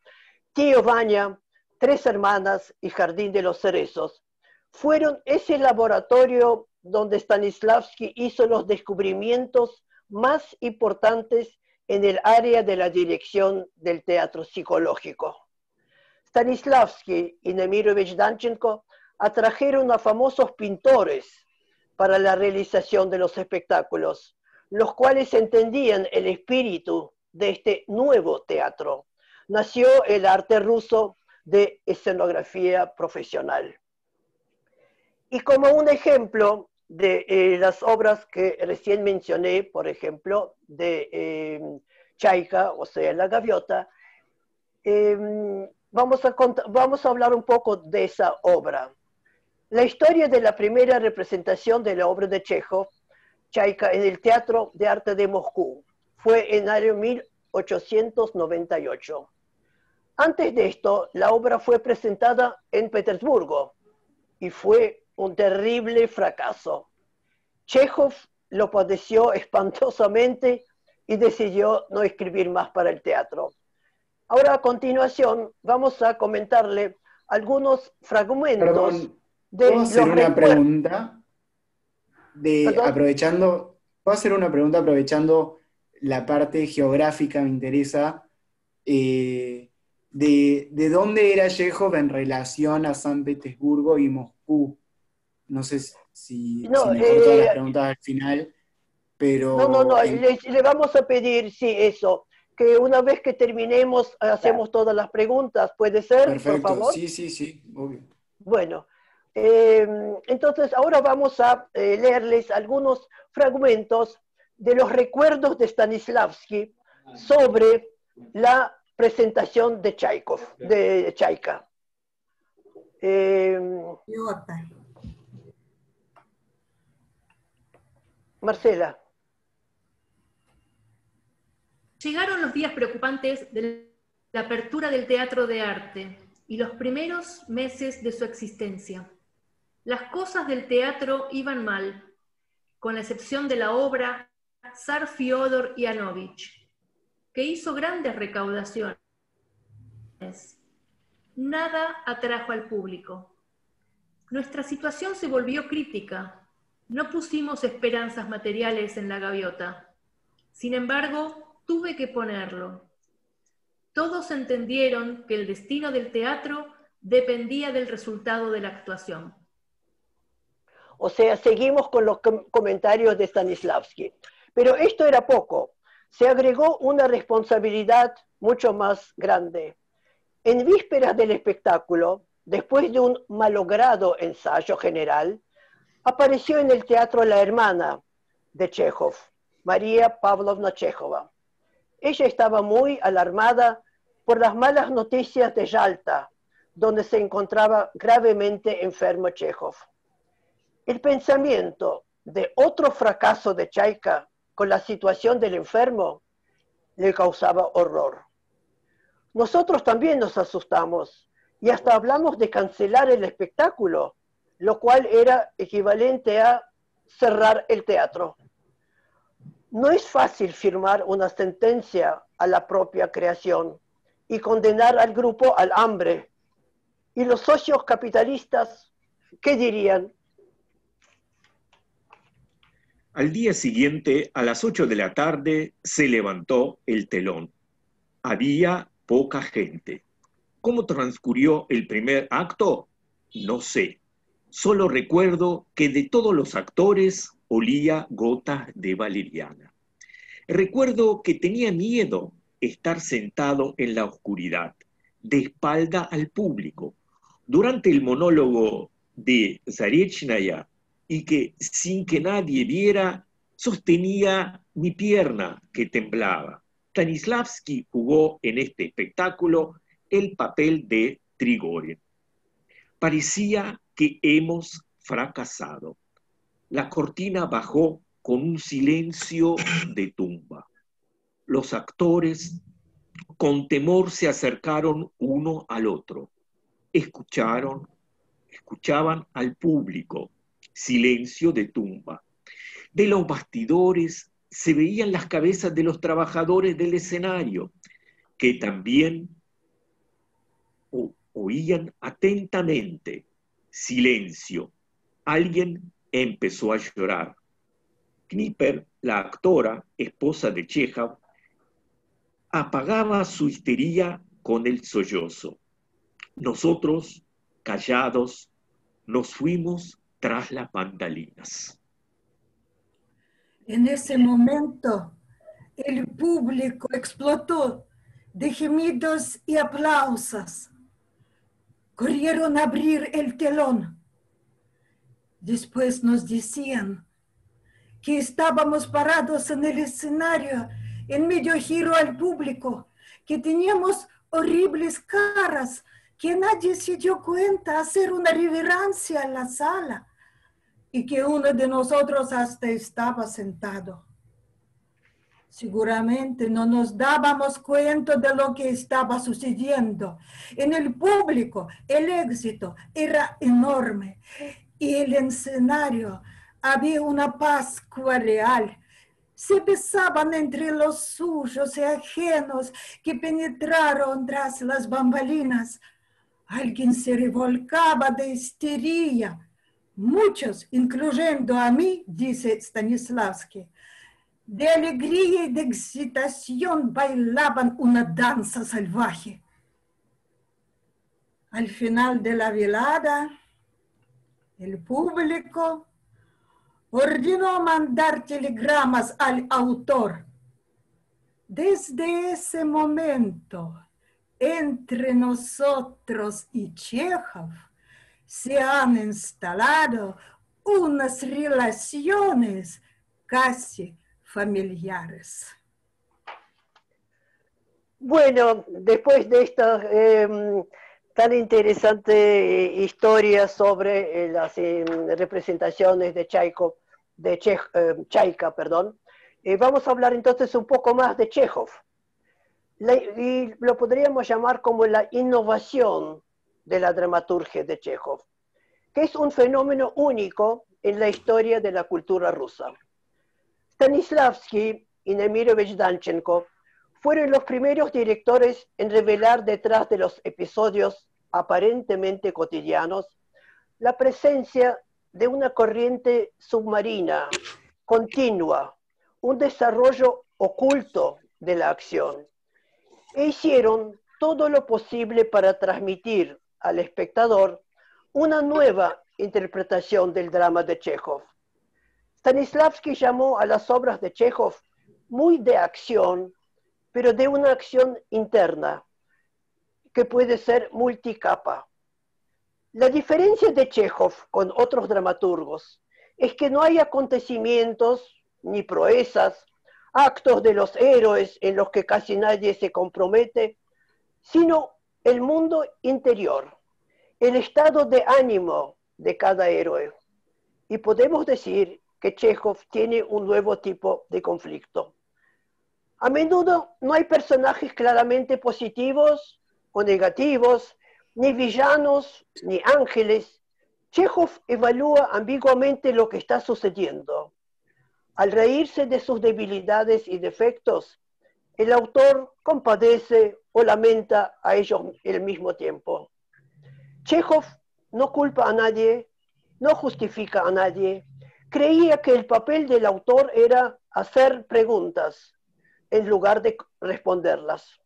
Tío Vanya, 3 hermanas y Jardín de los Cerezos, fueron ese laboratorio donde Stanislavski hizo los descubrimientos más importantes en el área de la dirección del teatro psicológico. Stanislavski y Nemirovich Danchenko atrajeron a famosos pintores para la realización de los espectáculos, los cuales entendían el espíritu de este nuevo teatro. Nació el arte ruso de escenografía profesional. Y como un ejemplo de las obras que recién mencioné, por ejemplo, de Chaika, o sea, La Gaviota, vamos a hablar un poco de esa obra. La historia de la primera representación de la obra de Chekhov, Chaika, en el Teatro de Arte de Moscú, fue en el año 1898. Antes de esto, la obra fue presentada en Petersburgo y fue un terrible fracaso. Chekhov lo padeció espantosamente y decidió no escribir más para el teatro. Ahora, a continuación, vamos a comentarle algunos fragmentos. Perdón, ¿puedo hacer una pregunta? ¿Puedo hacer una pregunta aprovechando la parte geográfica, me interesa? ¿De dónde era Chekhov en relación a San Petersburgo y Moscú? No sé si mejor todas las preguntas al final, pero... No, le vamos a pedir, sí, eso, que una vez que terminemos hacemos todas las preguntas, ¿puede ser? Perfecto, por favor? sí, obvio. Bueno, entonces ahora vamos a leerles algunos fragmentos de los recuerdos de Stanislavski sobre la presentación de Chaika. Marcela. Llegaron los días preocupantes de la apertura del teatro de arte y los primeros meses de su existencia. Las cosas del teatro iban mal, con la excepción de la obra Zar Fyodor Yanovich, que hizo grandes recaudaciones. Nada atrajo al público. nuestra situación se volvió crítica. No pusimos esperanzas materiales en la gaviota. Sin embargo, tuve que ponerlo. Todos entendieron que el destino del teatro dependía del resultado de la actuación. O sea, seguimos con los comentarios de Stanislavski. Pero esto era poco. Se agregó una responsabilidad mucho más grande. En vísperas del espectáculo, después de un malogrado ensayo general, apareció en el teatro la hermana de Chekhov, María Pavlovna Chejova. Ella estaba muy alarmada por las malas noticias de Yalta, donde se encontraba gravemente enfermo Chekhov. El pensamiento de otro fracaso de Chaika con la situación del enfermo le causaba horror. Nosotros también nos asustamos y hasta hablamos de cancelar el espectáculo, lo cual era equivalente a cerrar el teatro. No es fácil firmar una sentencia a la propia creación y condenar al grupo al hambre. ¿Y los socios capitalistas qué dirían? Al día siguiente, a las 8 de la tarde, se levantó el telón. Había poca gente. ¿Cómo transcurrió el primer acto? No sé. Solo recuerdo que de todos los actores olía gotas de valeriana. Recuerdo que tenía miedo estar sentado en la oscuridad, de espalda al público, durante el monólogo de Zarechnaya, y que sin que nadie viera, sostenía mi pierna que temblaba. Stanislavski jugó en este espectáculo el papel de Trigorin. Parecía que hemos fracasado. La cortina bajó con un silencio de tumba. Los actores con temor se acercaron uno al otro. Escuchaban al público. Silencio de tumba. De los bastidores se veían las cabezas de los trabajadores del escenario, que también oían atentamente. Silencio. Alguien empezó a llorar. Knipper, la actora, esposa de Chekhov, apagaba su histeria con el sollozo. Nosotros, callados, nos fuimos tras las bambalinas. En ese momento, el público explotó de gemidos y aplausos. Corrieron a abrir el telón. Después nos decían que estábamos parados en el escenario, en medio giro al público, que teníamos horribles caras, que nadie se dio cuenta hacer una reverencia en la sala y que uno de nosotros hasta estaba sentado. Seguramente no nos dábamos cuenta de lo que estaba sucediendo. En el público el éxito era enorme y el escenario había una Pascua real. Se besaban entre los suyos y ajenos que penetraron tras las bambalinas. Alguien se revolcaba de histeria. Muchos, incluyendo a mí, dice Stanislavski, de alegría y de excitación bailaban una danza salvaje. Al final de la velada, el público ordenó mandar telegramas al autor. Desde ese momento, entre nosotros y Chekhov se han instalado unas relaciones casi familiares. Bueno, después de esta tan interesante historia sobre las representaciones de Chaika, vamos a hablar entonces un poco más de Chekhov. Y lo podríamos llamar como la innovación de la dramaturgia de Chekhov, que es un fenómeno único en la historia de la cultura rusa. Stanislavski y Nemirovich Danchenko fueron los primeros directores en revelar detrás de los episodios aparentemente cotidianos la presencia de una corriente submarina continua, un desarrollo oculto de la acción, e hicieron todo lo posible para transmitir al espectador una nueva interpretación del drama de Chekhov. Stanislavski llamó a las obras de Chekhov muy de acción, pero de una acción interna, que puede ser multicapa. La diferencia de Chekhov con otros dramaturgos es que no hay acontecimientos ni proezas, actos de los héroes en los que casi nadie se compromete, sino el mundo interior, el estado de ánimo de cada héroe. Y podemos decir que Chekhov tiene un nuevo tipo de conflicto. A menudo no hay personajes claramente positivos o negativos, ni villanos, ni ángeles. Chekhov evalúa ambiguamente lo que está sucediendo. Al reírse de sus debilidades y defectos, el autor compadece o lamenta a ellos al mismo tiempo. Chekhov no culpa a nadie, no justifica a nadie. Creía que el papel del autor era hacer preguntas en lugar de responderlas.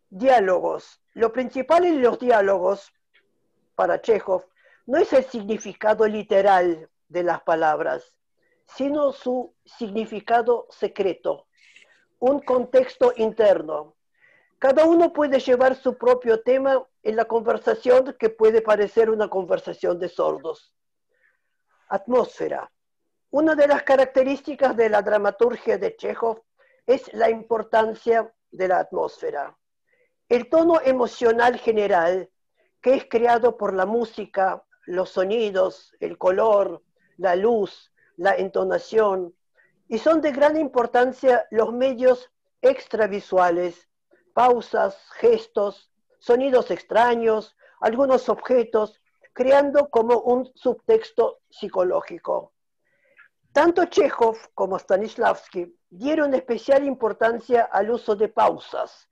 Diálogos. Lo principal en los diálogos, para Chekhov, no es el significado literal de las palabras, sino su significado secreto, un contexto interno. Cada uno puede llevar su propio tema en la conversación que puede parecer una conversación de sordos. Atmósfera. Una de las características de la dramaturgia de Chekhov es la importancia de la atmósfera. El tono emocional general, que es creado por la música, los sonidos, el color, la luz, la entonación, y son de gran importancia los medios extravisuales, pausas, gestos, sonidos extraños, algunos objetos, creando como un subtexto psicológico. Tanto Chekhov como Stanislavski dieron especial importancia al uso de pausas,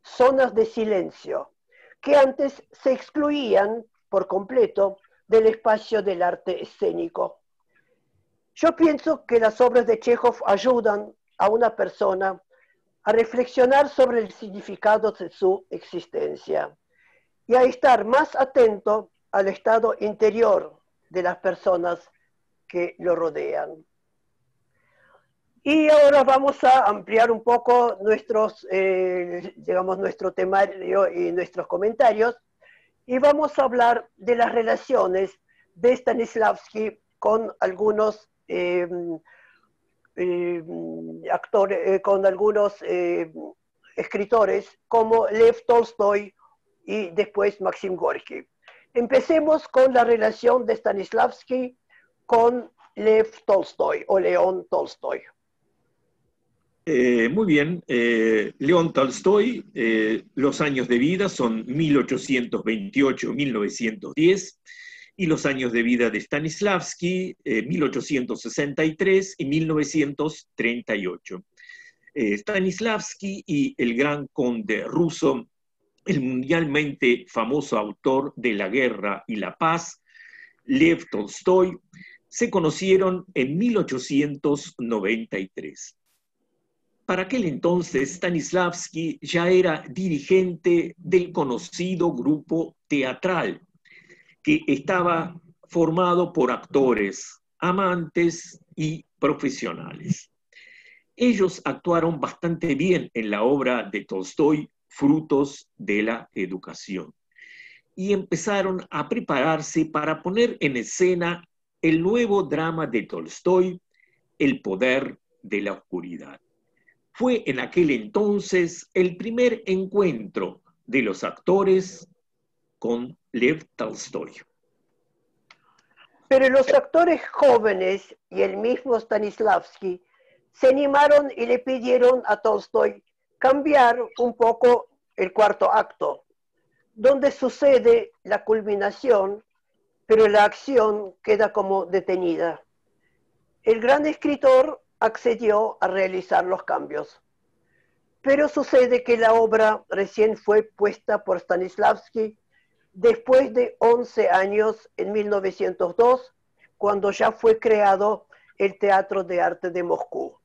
zonas de silencio, que antes se excluían por completo del espacio del arte escénico. Yo pienso que las obras de Chekhov ayudan a una persona a reflexionar sobre el significado de su existencia y a estar más atento al estado interior de las personas que lo rodean. Y ahora vamos a ampliar un poco nuestros, nuestro temario y nuestros comentarios, y vamos a hablar de las relaciones de Stanislavski con algunos escritores como Lev Tolstoy y después Maxim Gorki. Empecemos con la relación de Stanislavski con Lev Tolstoy o León Tolstoy. Muy bien, León Tolstoy, los años de vida son 1828-1910, y los años de vida de Stanislavski, 1863 y 1938. Stanislavski y el gran conde ruso, el mundialmente famoso autor de La Guerra y la Paz, Lev Tolstoy, se conocieron en 1893. Para aquel entonces, Stanislavski ya era dirigente del conocido grupo teatral, que estaba formado por actores, amantes y profesionales. Ellos actuaron bastante bien en la obra de Tolstoy, Frutos de la Educación, y empezaron a prepararse para poner en escena el nuevo drama de Tolstoy, El poder de la oscuridad. Fue en aquel entonces el primer encuentro de los actores con Lev Tolstoy. Pero los actores jóvenes y el mismo Stanislavski se animaron y le pidieron a Tolstoy cambiar un poco el cuarto acto, donde sucede la culminación, pero la acción queda como detenida. El gran escritor accedió a realizar los cambios, pero sucede que la obra recién fue puesta por Stanislavski después de 11 años, en 1902, cuando ya fue creado el Teatro de Arte de Moscú.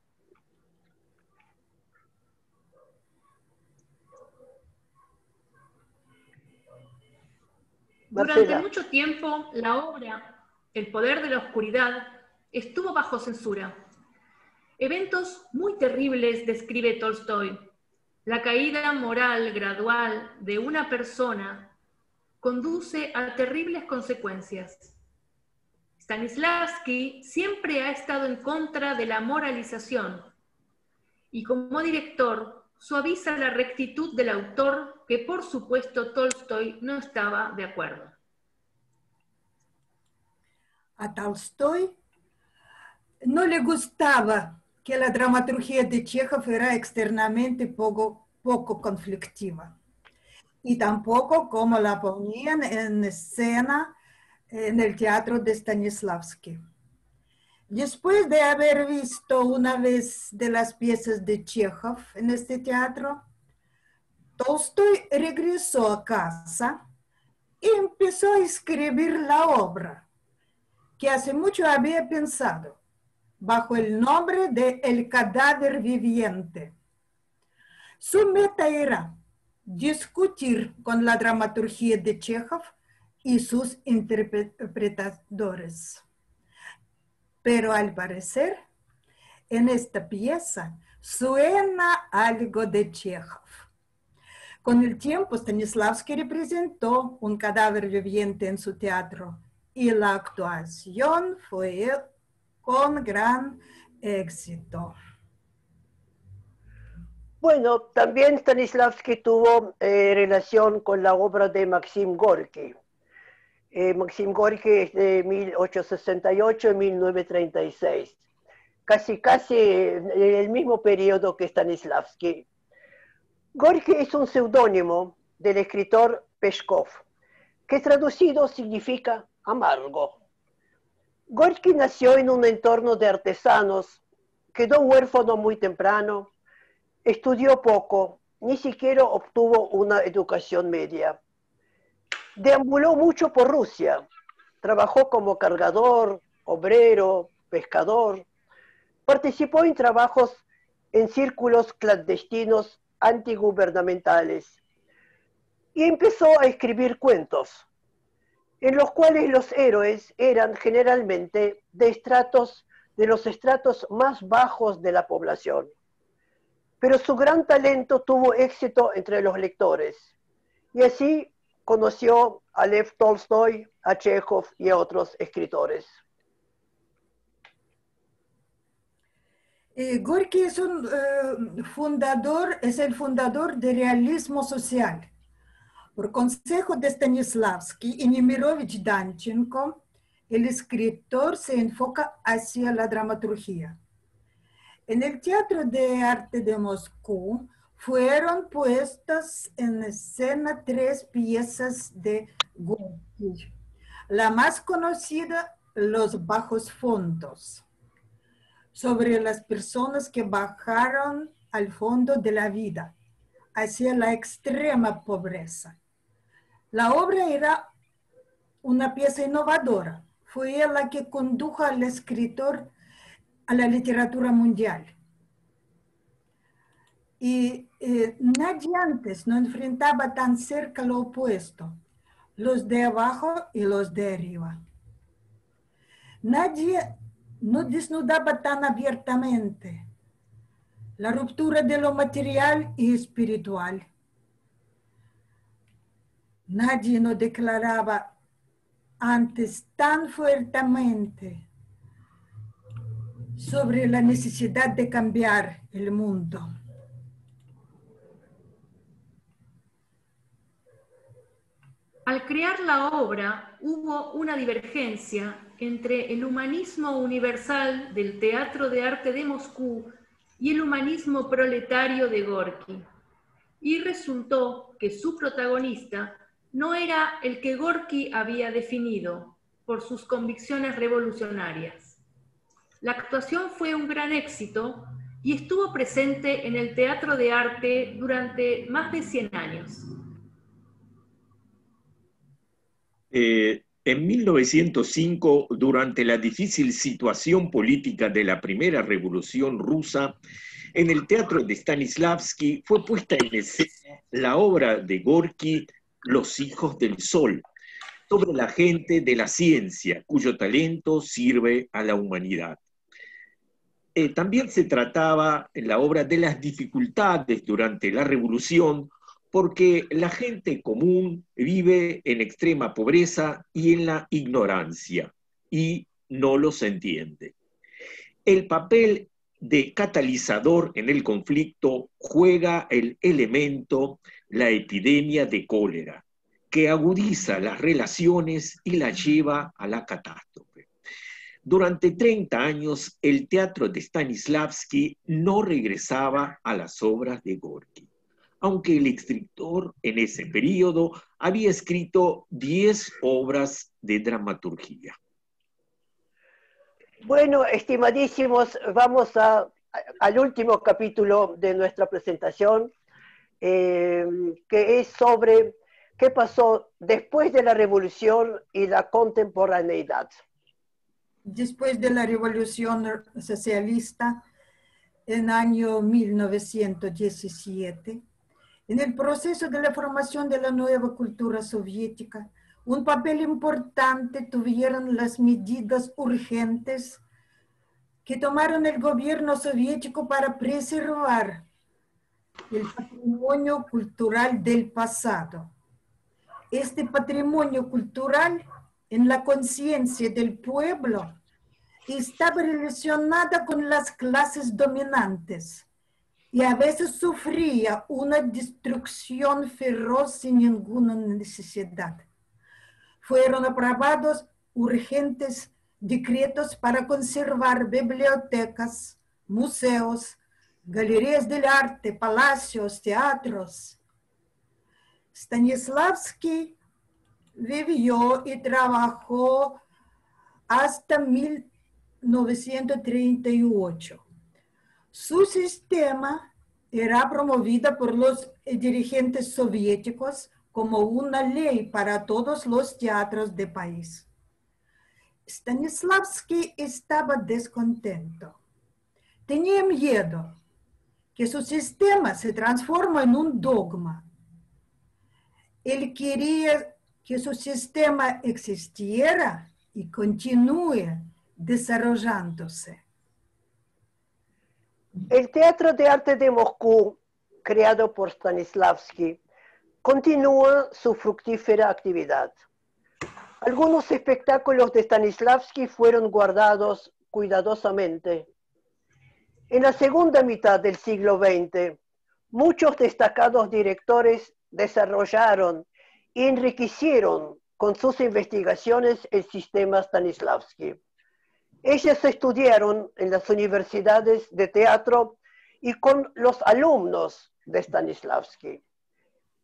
Durante Marcela. mucho tiempo, la obra El poder de la oscuridad estuvo bajo censura. Eventos muy terribles describe Tolstoy. La caída moral gradual de una persona conduce a terribles consecuencias. Stanislavski siempre ha estado en contra de la moralización y como director suaviza la rectitud del autor, que por supuesto Tolstoy no estaba de acuerdo. A Tolstoy no le gustaba que la dramaturgia de Chekhov era externamente poco conflictiva, y tampoco como la ponían en escena en el teatro de Stanislavski. Después de haber visto una vez de las piezas de Chekhov en este teatro, Tolstoy regresó a casa y empezó a escribir la obra que hace mucho había pensado, bajo el nombre de El cadáver viviente. Su meta era discutir con la dramaturgia de Chekhov y sus interpretadores. Pero al parecer, en esta pieza suena algo de Chekhov. Con el tiempo, Stanislavski representó un cadáver viviente en su teatro y la actuación fue con gran éxito. Bueno, también Stanislavski tuvo relación con la obra de Maxim Gorki. Maxim Gorki es de 1868 y 1936, casi en el mismo periodo que Stanislavski. Gorki es un seudónimo del escritor Peshkov, que traducido significa amargo. Gorki nació en un entorno de artesanos, quedó huérfano muy temprano, estudió poco, ni siquiera obtuvo una educación media. Deambuló mucho por Rusia, trabajó como cargador, obrero, pescador, participó en trabajos en círculos clandestinos antigubernamentales y empezó a escribir cuentos, en los cuales los héroes eran generalmente de los estratos más bajos de la población. Pero su gran talento tuvo éxito entre los lectores, y así conoció a Lev Tolstoy, a Chekhov y a otros escritores. Gorki es el fundador del realismo social. Por consejo de Stanislavski y Nemirovich Danchenko, el escritor se enfoca hacia la dramaturgia. En el Teatro de Arte de Moscú fueron puestas en escena 3 piezas de Gorki. La más conocida, Los bajos fondos, sobre las personas que bajaron al fondo de la vida, hacia la extrema pobreza. La obra era una pieza innovadora. Fue la que condujo al escritor a la literatura mundial. Y nadie antes no enfrentaba tan cerca lo opuesto, los de abajo y los de arriba. Nadie no desnudaba tan abiertamente la ruptura de lo material y espiritual. Nadie no declaraba antes tan fuertemente sobre la necesidad de cambiar el mundo. Al crear la obra, hubo una divergencia entre el humanismo universal del Teatro de Arte de Moscú y el humanismo proletario de Gorki. Y resultó que su protagonista no era el que Gorki había definido por sus convicciones revolucionarias. La actuación fue un gran éxito y estuvo presente en el Teatro de Arte durante más de 100 años. En 1905, durante la difícil situación política de la primera revolución rusa, en el teatro de Stanislavski fue puesta en escena la obra de Gorki, Los hijos del sol, sobre la gente de la ciencia, cuyo talento sirve a la humanidad. También se trataba en la obra de las dificultades durante la revolución, porque la gente común vive en extrema pobreza y en la ignorancia, y no los entiende. El papel de catalizador en el conflicto juega el elemento, la epidemia de cólera, que agudiza las relaciones y las lleva a la catástrofe. Durante 30 años, el teatro de Stanislavski no regresaba a las obras de Gorki, aunque el escritor en ese periodo había escrito 10 obras de dramaturgia. Bueno, estimadísimos, vamos al último capítulo de nuestra presentación, que es sobre qué pasó después de la revolución y la contemporaneidad. Después de la revolución socialista, en año 1917, en el proceso de la formación de la nueva cultura soviética, un papel importante tuvieron las medidas urgentes que tomaron el gobierno soviético para preservar el patrimonio cultural del pasado. Este patrimonio cultural en la conciencia del pueblo estaba relacionada con las clases dominantes y a veces sufría una destrucción feroz sin ninguna necesidad. Fueron aprobados urgentes decretos para conservar bibliotecas, museos, galerías del arte, palacios, teatros. Stanislavski vivió y trabajó hasta 1938. Su sistema era promovido por los dirigentes soviéticos como una ley para todos los teatros del país. Stanislavski estaba descontento. Tenía miedo que su sistema se transforme en un dogma. Él quería que su sistema existiera y continúe desarrollándose. El Teatro de Arte de Moscú, creado por Stanislavski, continúa su fructífera actividad. Algunos espectáculos de Stanislavski fueron guardados cuidadosamente. En la segunda mitad del siglo XX, muchos destacados directores desarrollaron y enriquecieron con sus investigaciones el sistema Stanislavski. Ellos estudiaron en las universidades de teatro y con los alumnos de Stanislavski.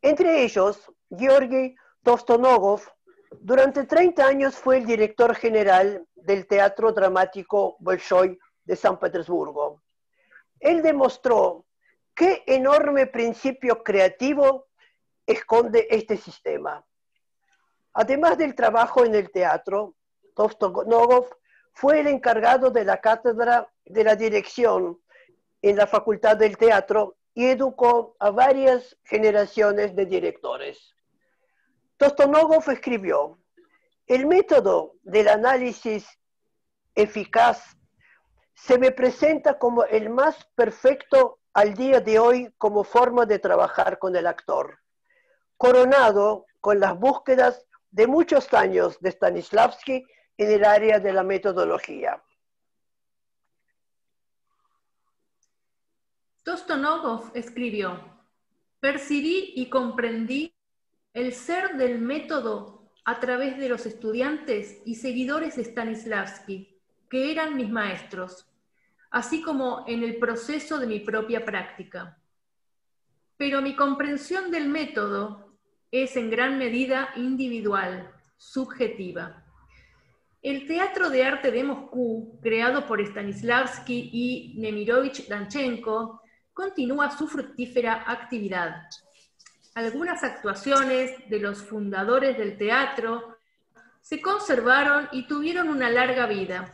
Entre ellos, Georgi Tostonogov, durante 30 años fue el director general del Teatro Dramático Bolshoi de San Petersburgo. Él demostró qué enorme principio creativo esconde este sistema. Además del trabajo en el teatro, Tostonogov fue el encargado de la cátedra de la dirección en la Facultad del Teatro y educó a varias generaciones de directores. Tostonogov escribió: el método del análisis eficaz se me presenta como el más perfecto al día de hoy como forma de trabajar con el actor, coronado con las búsquedas de muchos años de Stanislavski en el área de la metodología. Tostonogov escribió: percibí y comprendí el ser del método a través de los estudiantes y seguidores de Stanislavski, que eran mis maestros, así como en el proceso de mi propia práctica. Pero mi comprensión del método es en gran medida individual, subjetiva. El Teatro de Arte de Moscú, creado por Stanislavski y Nemirovich Danchenko, continúa su fructífera actividad. Algunas actuaciones de los fundadores del teatro se conservaron y tuvieron una larga vida.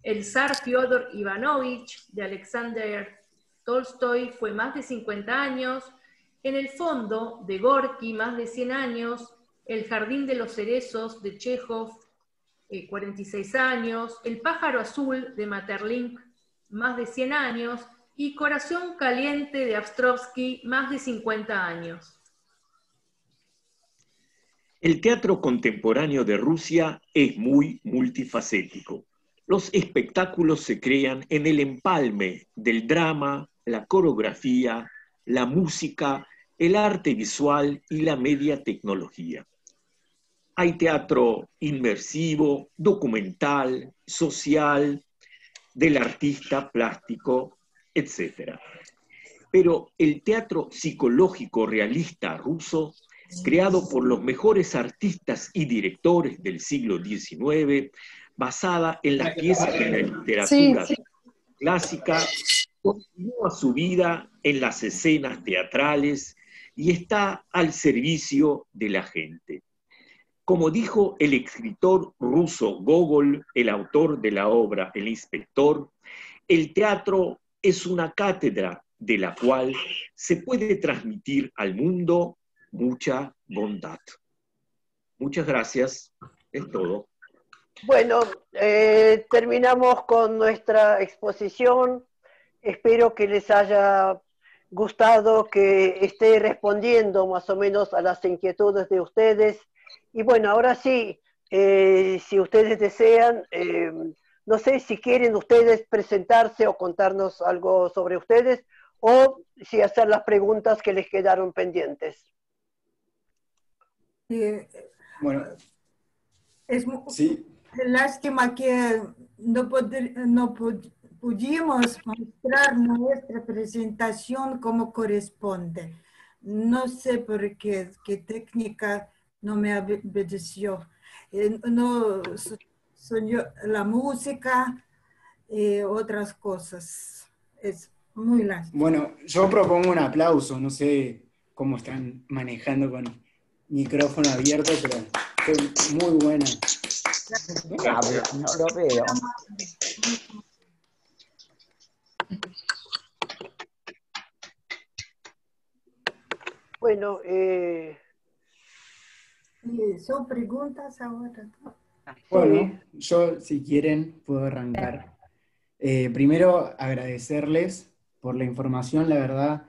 El zar Fyodor Ivanovich de Alexander Tolstoy fue más de 50 años, en el fondo de Gorky más de 100 años, El jardín de los cerezos de Chekhov 46 años, El pájaro azul de Maeterlinck más de 100 años y Corazón caliente de Ostrovsky más de 50 años. El teatro contemporáneo de Rusia es muy multifacético. Los espectáculos se crean en el empalme del drama, la coreografía, la música, el arte visual y la media tecnología. Hay teatro inmersivo, documental, social, del artista plástico, etc. Pero el teatro psicológico realista ruso, creado por los mejores artistas y directores del siglo XIX, basada en las piezas de la literatura clásica, continúa su vida en las escenas teatrales y está al servicio de la gente. Como dijo el escritor ruso Gogol, el autor de la obra El Inspector, el teatro es una cátedra de la cual se puede transmitir al mundo mucha bondad. Muchas gracias, es todo. Bueno, terminamos con nuestra exposición. Espero que les haya gustado, que esté respondiendo más o menos a las inquietudes de ustedes. Y bueno, ahora sí, si ustedes desean, no sé si quieren ustedes presentarse o contarnos algo sobre ustedes, o si hacer las preguntas que les quedaron pendientes. Bueno, Es sí. lástima que no pudimos mostrar nuestra presentación como corresponde. No sé por qué técnica no me obedeció. No soñó la música y otras cosas. Es muy lástima. Bueno, yo propongo un aplauso, no sé cómo están manejando con micrófono abierto, pero fue muy buena. ¿Quién habla? No lo veo. Bueno, ¿son preguntas ahora? Bueno, yo si quieren puedo arrancar. Primero agradecerles por la información, la verdad,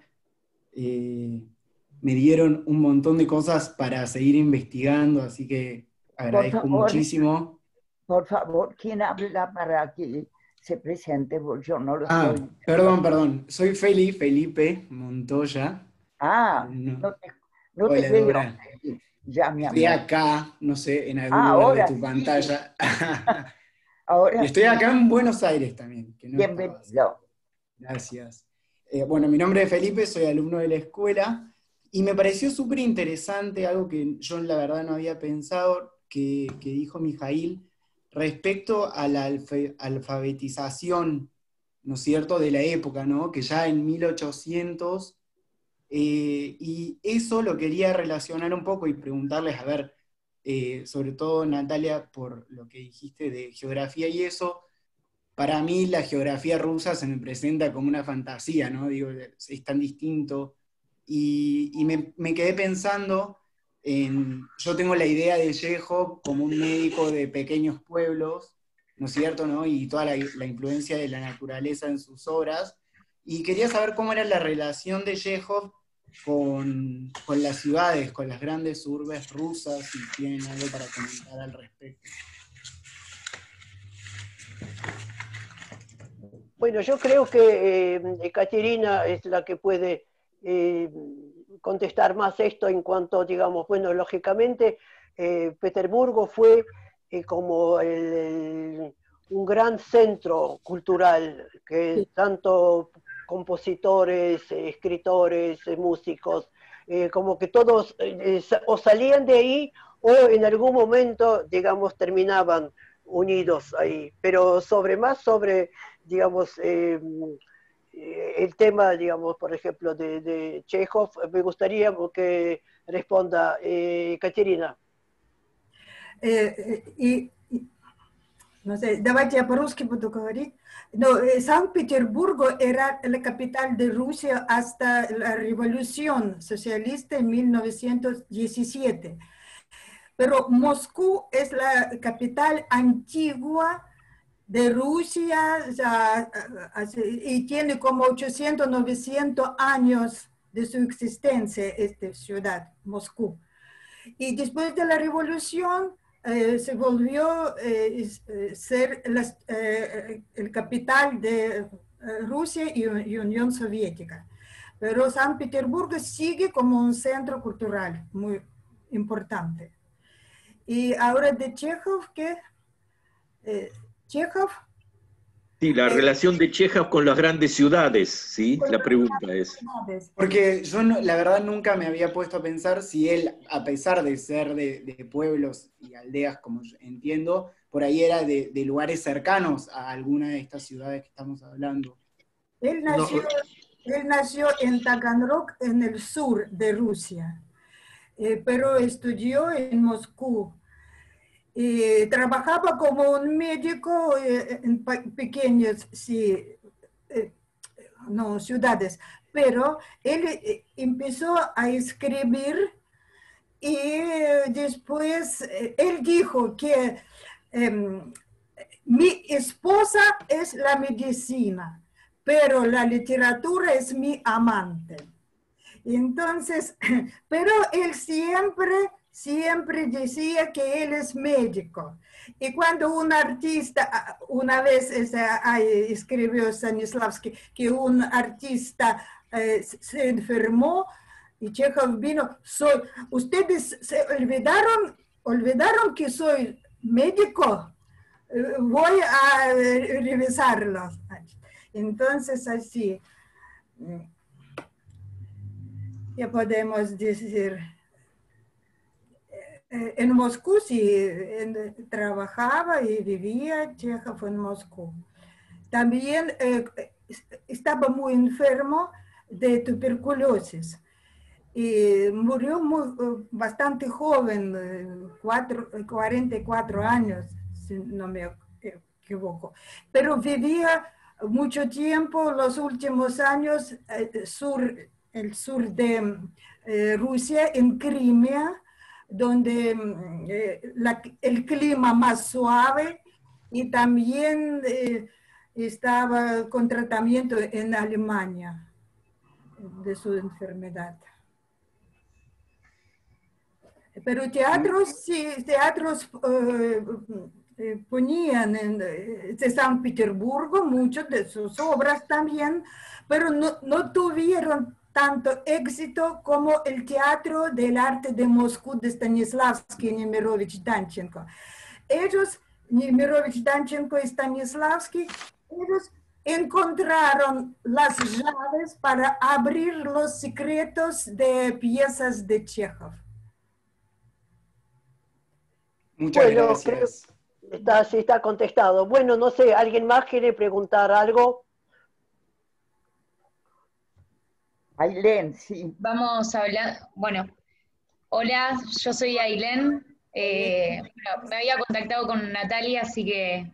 me dieron un montón de cosas para seguir investigando, así que agradezco muchísimo. Por favor, ¿quién habla para que se presente? Porque yo no lo estoy. Perdón, soy Felipe Montoya. No te veo. Ya, mi amor. Estoy acá, no sé, en algún lugar de tu pantalla. Ahora y estoy acá en Buenos Aires también. Que no bienvenido. Gracias. Bueno, mi nombre es Felipe, soy alumno de la escuela, y me pareció súper interesante algo que yo la verdad no había pensado, que dijo Mijail, respecto a la alfabetización, ¿no es cierto?, de la época, ¿no?, que ya en 1800, y eso lo quería relacionar un poco y preguntarles, a ver, sobre todo Natalia, por lo que dijiste de geografía y eso. Para mí la geografía rusa se me presenta como una fantasía, ¿no? Digo, es tan distinto. Y me quedé pensando yo tengo la idea de Chekhov como un médico de pequeños pueblos, ¿no es cierto?, ¿no? Y toda la influencia de la naturaleza en sus obras. Y quería saber cómo era la relación de Chekhov con las ciudades, con las grandes urbes rusas, si tienen algo para comentar al respecto. Bueno, yo creo que Caterina es la que puede contestar más esto en cuanto, digamos, bueno, lógicamente Petersburgo fue como un gran centro cultural, que tanto compositores, escritores, músicos, como que todos o salían de ahí o en algún momento, digamos, terminaban unidos ahí, pero sobre digamos, el tema, digamos, por ejemplo, de Chekhov, me gustaría que responda Caterina. Ну, давайте я по-русски буду говорить. Но Санкт-Петербург era la capital de Rusia hasta la revolución socialista en 1917. Pero Moscú es la capital antigua de Rusia y tiene como 800, 900 años de su existencia esta ciudad, Moscú. Y después de la revolución se volvió a ser el capital de Rusia y Unión Soviética. Pero San Petersburgo sigue como un centro cultural muy importante. Y ahora de Chekhov, ¿qué? Chekhov. Sí, la relación de Chekhov con las grandes ciudades, ¿sí? La pregunta es. Porque yo, la verdad, nunca me había puesto a pensar si él, a pesar de ser de pueblos y aldeas, como yo entiendo, por ahí era de lugares cercanos a alguna de estas ciudades que estamos hablando. Él nació en Taganrog, en el sur de Rusia, pero estudió en Moscú. Trabajaba como un médico en pequeñas ciudades, pero él empezó a escribir y después él dijo que mi esposa es la medicina, pero la literatura es mi amante. Entonces, pero él siempre decía que él es médico. Y cuando un artista, una vez escribió Stanislavski que un artista se enfermó y Chekhov vino, ustedes se olvidaron que soy médico, voy a revisarlo. Entonces así, ya podemos decir. En Moscú sí, trabajaba y vivía Chekhov en Moscú. También estaba muy enfermo de tuberculosis y murió bastante joven, 44 años, si no me equivoco. Pero vivía mucho tiempo, los últimos años, el sur de Rusia, en Crimea, donde el clima más suave, y también estaba con tratamiento en Alemania de su enfermedad. Pero teatros ponían de San Petersburgo muchas de sus obras también, pero no tuvieron tanto éxito como el Teatro del Arte de Moscú de Stanislavski y Nemirovich Danchenko. Ellos, Nemirovich Danchenko y Stanislavski, ellos encontraron las llaves para abrir los secretos de piezas de Chekhov. Muchas gracias. Creo sí está contestado. Bueno, no sé, ¿alguien más quiere preguntar algo? Ailén, sí. Vamos a hablar, bueno, hola, yo soy Ailén, bueno, me había contactado con Natalia, así que...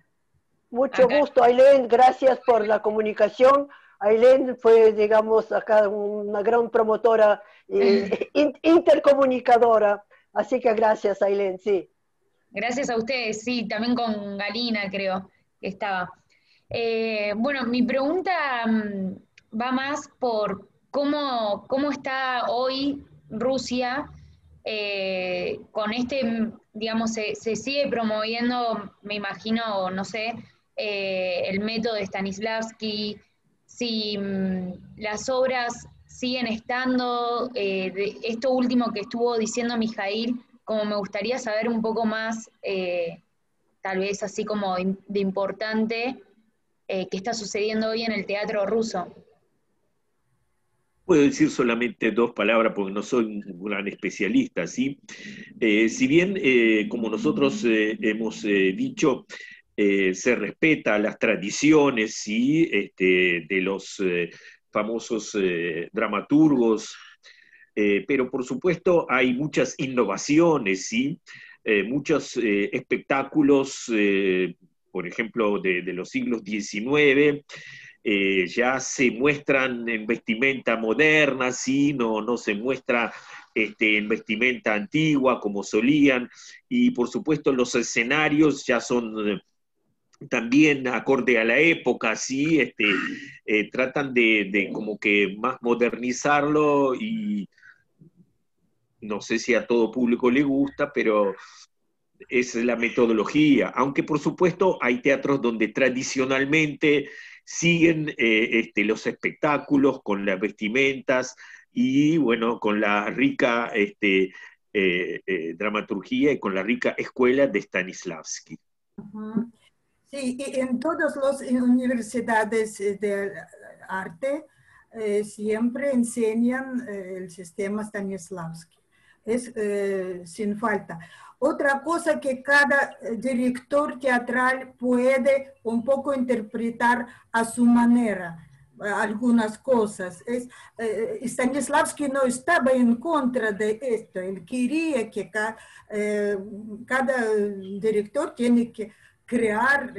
Mucho gusto, Ailén, gracias por la comunicación. Ailén fue, digamos, acá una gran promotora, intercomunicadora, así que gracias, Ailén, sí. Gracias a ustedes, sí, también con Galina creo que estaba. Bueno, mi pregunta va más por cómo está hoy Rusia con digamos, se sigue promoviendo, me imagino, no sé, el método de Stanislavski, si las obras siguen estando, de esto último que estuvo diciendo Mijail, como me gustaría saber un poco más, tal vez así como de importante, qué está sucediendo hoy en el teatro ruso. Puedo decir solamente dos palabras porque no soy un gran especialista, ¿sí? Si bien, como nosotros hemos dicho, se respeta las tradiciones, ¿sí? De los famosos dramaturgos, pero por supuesto hay muchas innovaciones, ¿sí? muchos espectáculos, por ejemplo, de los siglos XIX, ya se muestran en vestimenta moderna, ¿sí? No se muestra en vestimenta antigua como solían, y por supuesto los escenarios ya son también acorde a la época, ¿sí? Tratan de como que más modernizarlo, y no sé si a todo público le gusta, pero es la metodología, aunque por supuesto hay teatros donde tradicionalmente siguen los espectáculos con las vestimentas y bueno, con la rica dramaturgia y con la rica escuela de Stanislavski. Ujú. Sí, y en todas las universidades de arte siempre enseñan el sistema Stanislavski. Es sin falta. Otra cosa que cada director teatral puede un poco interpretar a su manera algunas cosas. Stanislavski no estaba en contra de esto. Él quería que cada director tiene que crear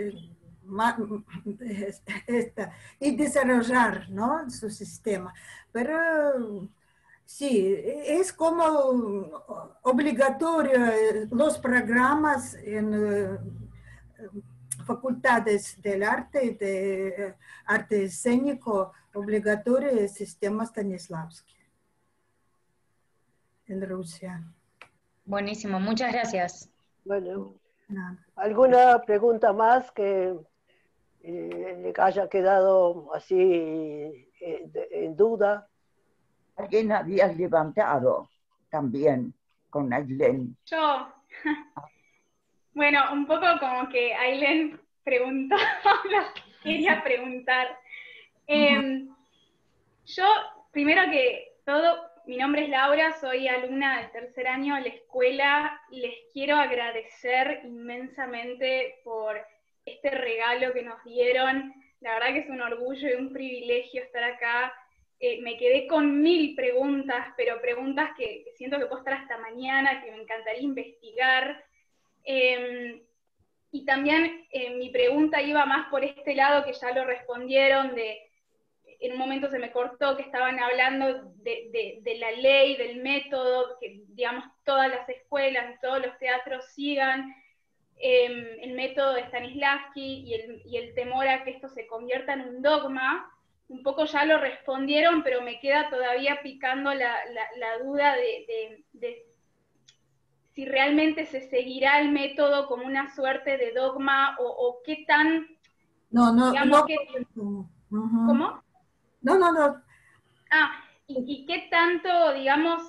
y desarrollar, ¿no?, su sistema. Pero sí, es como obligatorio los programas en facultades del arte, de arte escénico, obligatorio el sistema Stanislavski en Rusia. Buenísimo, muchas gracias. Bueno, Nada. ¿alguna pregunta más que le haya quedado así en duda? Alguien había levantado también con Ailén. Yo, bueno, un poco como que Ailén preguntó lo que quería preguntar. Yo, primero que todo, mi nombre es Laura, soy alumna del tercer año de la escuela. Les quiero agradecer inmensamente por este regalo que nos dieron. La verdad que es un orgullo y un privilegio estar acá. Me quedé con 1000 preguntas, pero preguntas que siento que puedo estar hasta mañana, que me encantaría investigar. Y también mi pregunta iba más por este lado, que ya lo respondieron, en un momento se me cortó, que estaban hablando de la ley, del método, que digamos todas las escuelas, todos los teatros sigan el método de Stanislavski y el temor a que esto se convierta en un dogma. Un poco ya lo respondieron, pero me queda todavía picando la duda de si realmente se seguirá el método como una suerte de dogma o qué tan... digamos, ¿Cómo? No. ¿Y qué tanto, digamos,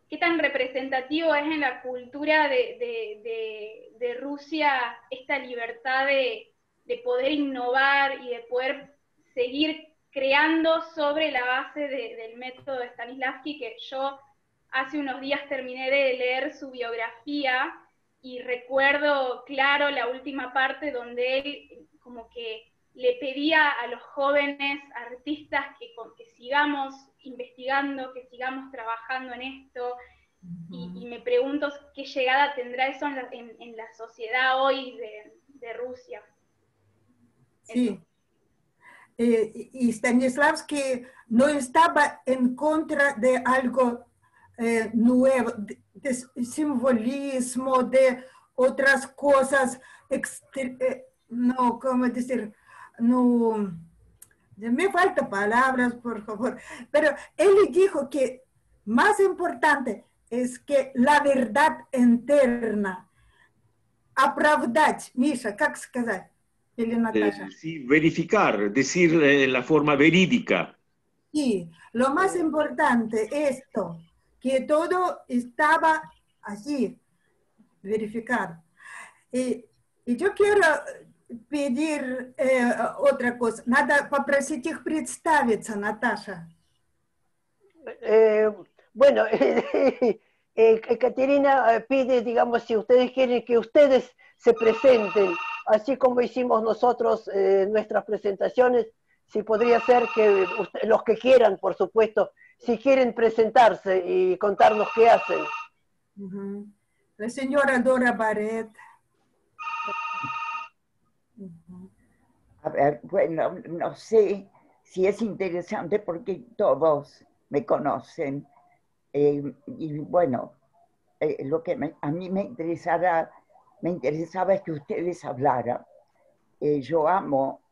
qué tan representativo es en la cultura de Rusia esta libertad de poder innovar y de poder seguir creando sobre la base del método de Stanislavski, que yo hace unos días terminé de leer su biografía y recuerdo claro la última parte donde él como que le pedía a los jóvenes artistas que sigamos investigando, que sigamos trabajando en esto, y me pregunto qué llegada tendrá eso en la sociedad hoy de Rusia. Sí. Y Stanislavski no estaba en contra de algo nuevo, de simbolismo, de otras cosas, no, ¿cómo decir? No, me faltan palabras, por favor, pero él dijo que más importante es que la verdad interna, оправдать, Misha, ¿cómo сказать? Sí, verificar, decir en la forma verídica. Sí, lo más importante es esto, que todo estaba allí, verificado. Y yo quiero pedir otra cosa. Надо попросить их представиться, Natasha. Bueno, Caterina pide, digamos, si ustedes quieren que ustedes se presenten, así como hicimos nosotros nuestras presentaciones, si podría ser que los que quieran, por supuesto, si quieren presentarse y contarnos qué hacen. La señora Dora Barret. A ver, bueno, no sé si es interesante porque todos me conocen. Y bueno, lo que a mí me interesaba es que ustedes hablaran. Yo amo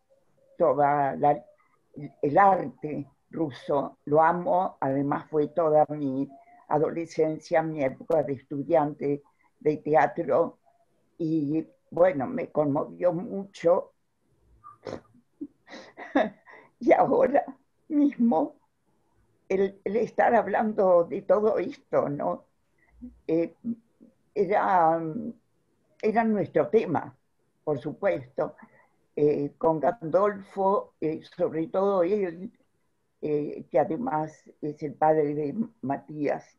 el arte ruso, lo amo, además fue toda mi adolescencia, mi época de estudiante de teatro, y bueno, me conmovió mucho. Y ahora mismo el estar hablando de todo esto, ¿no? Era nuestro tema, por supuesto, con Gandolfo, sobre todo él, que además es el padre de Matías,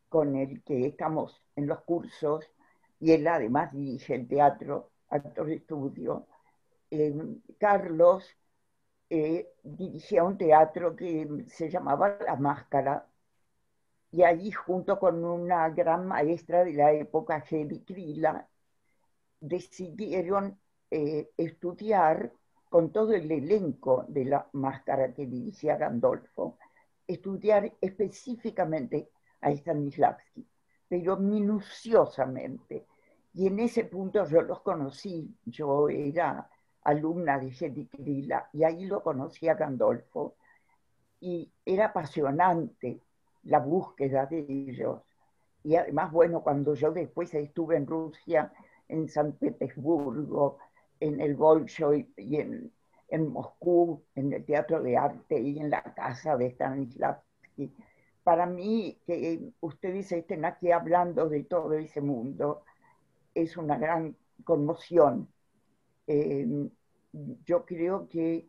con el que estamos en los cursos, y él además dirige el teatro, actor de estudio. Carlos dirigía un teatro que se llamaba La Máscara, y allí junto con una gran maestra de la época, Hedy Krila, decidieron estudiar con todo el elenco de La Máscara que dirigía Gandolfo, estudiar específicamente a Stanislavski, pero minuciosamente. Y en ese punto yo los conocí, yo era alumna de Hedy Krila, y ahí lo conocí a Gandolfo, y era apasionante la búsqueda de ellos. Y además, bueno, cuando yo después estuve en Rusia, en San Petersburgo, en el Bolshoi y en Moscú, en el Teatro de Arte y en la casa de Stanislavski, para mí que ustedes estén aquí hablando de todo ese mundo es una gran conmoción. Yo creo que,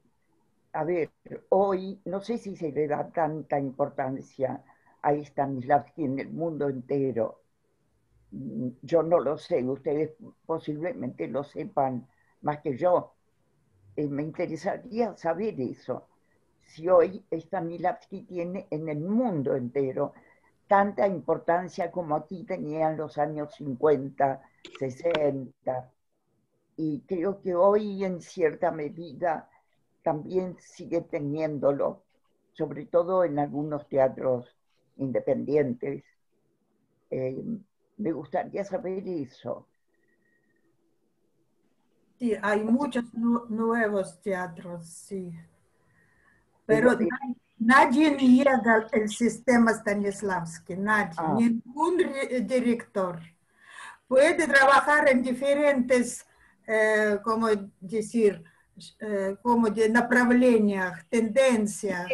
a ver, hoy no sé si se le da tanta importancia a Stanislavski en el mundo entero. Yo no lo sé, ustedes posiblemente lo sepan más que yo. Me interesaría saber eso. Si hoy Stanislavski tiene en el mundo entero tanta importancia como aquí tenía en los años 50, 60. Y creo que hoy en cierta medida también sigue teniéndolo, sobre todo en algunos teatros independientes. Me gustaría saber eso. Sí, hay muchos nuevos teatros, sí. Pero nadie niega el sistema Stanislavski, nadie, ningún director. Puede trabajar en diferentes, como decir, como de направлениях, tendencias.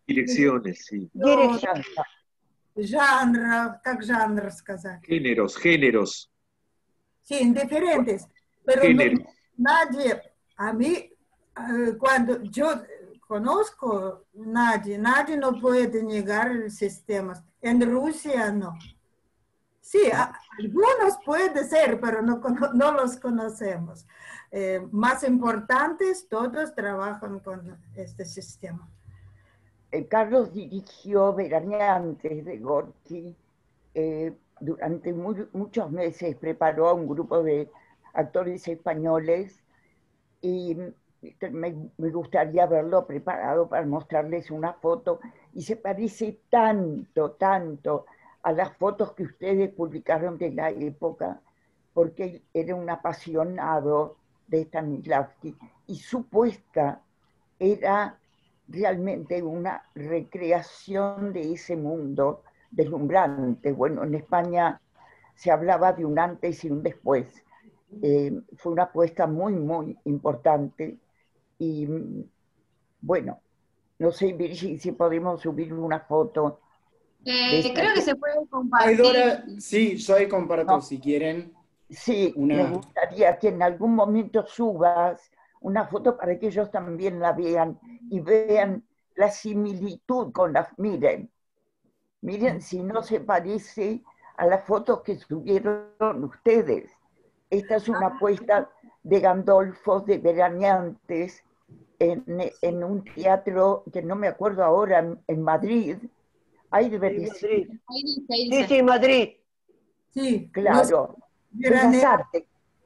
Direcciones, sí. Жанр, как жанр сказать? Géneros. Sí, diferentes. Pero nadie, a mí, cuando yo conozco, nadie no puede negar el sistema. En Rusia no. Sí, algunos puede ser, pero no los conocemos. Más importantes, todos trabajan con este sistema. Carlos dirigió Veraneantes de Gorky. Durante muchos meses preparó a un grupo de actores españoles y me gustaría verlo preparado para mostrarles una foto, y se parece tanto a las fotos que ustedes publicaron de la época, porque era un apasionado de Stanislavski y su puesta era realmente una recreación de ese mundo deslumbrante. Bueno, en España se hablaba de un antes y un después. Fue una apuesta muy importante y bueno, no sé, Virgi, si podemos subir una foto. Creo que se puede compartir. Dora, sí, yo ahí comparto, si quieren. Sí, me gustaría que en algún momento subas una foto para que ellos también la vean y vean la similitud con las... Miren si no se parece a las fotos que subieron ustedes. Esta es una apuesta de Gandolfo de Veraneantes en un teatro que no me acuerdo ahora, en Madrid. Ahí debe decir. Sí, Madrid. Sí, Claro, veraneos.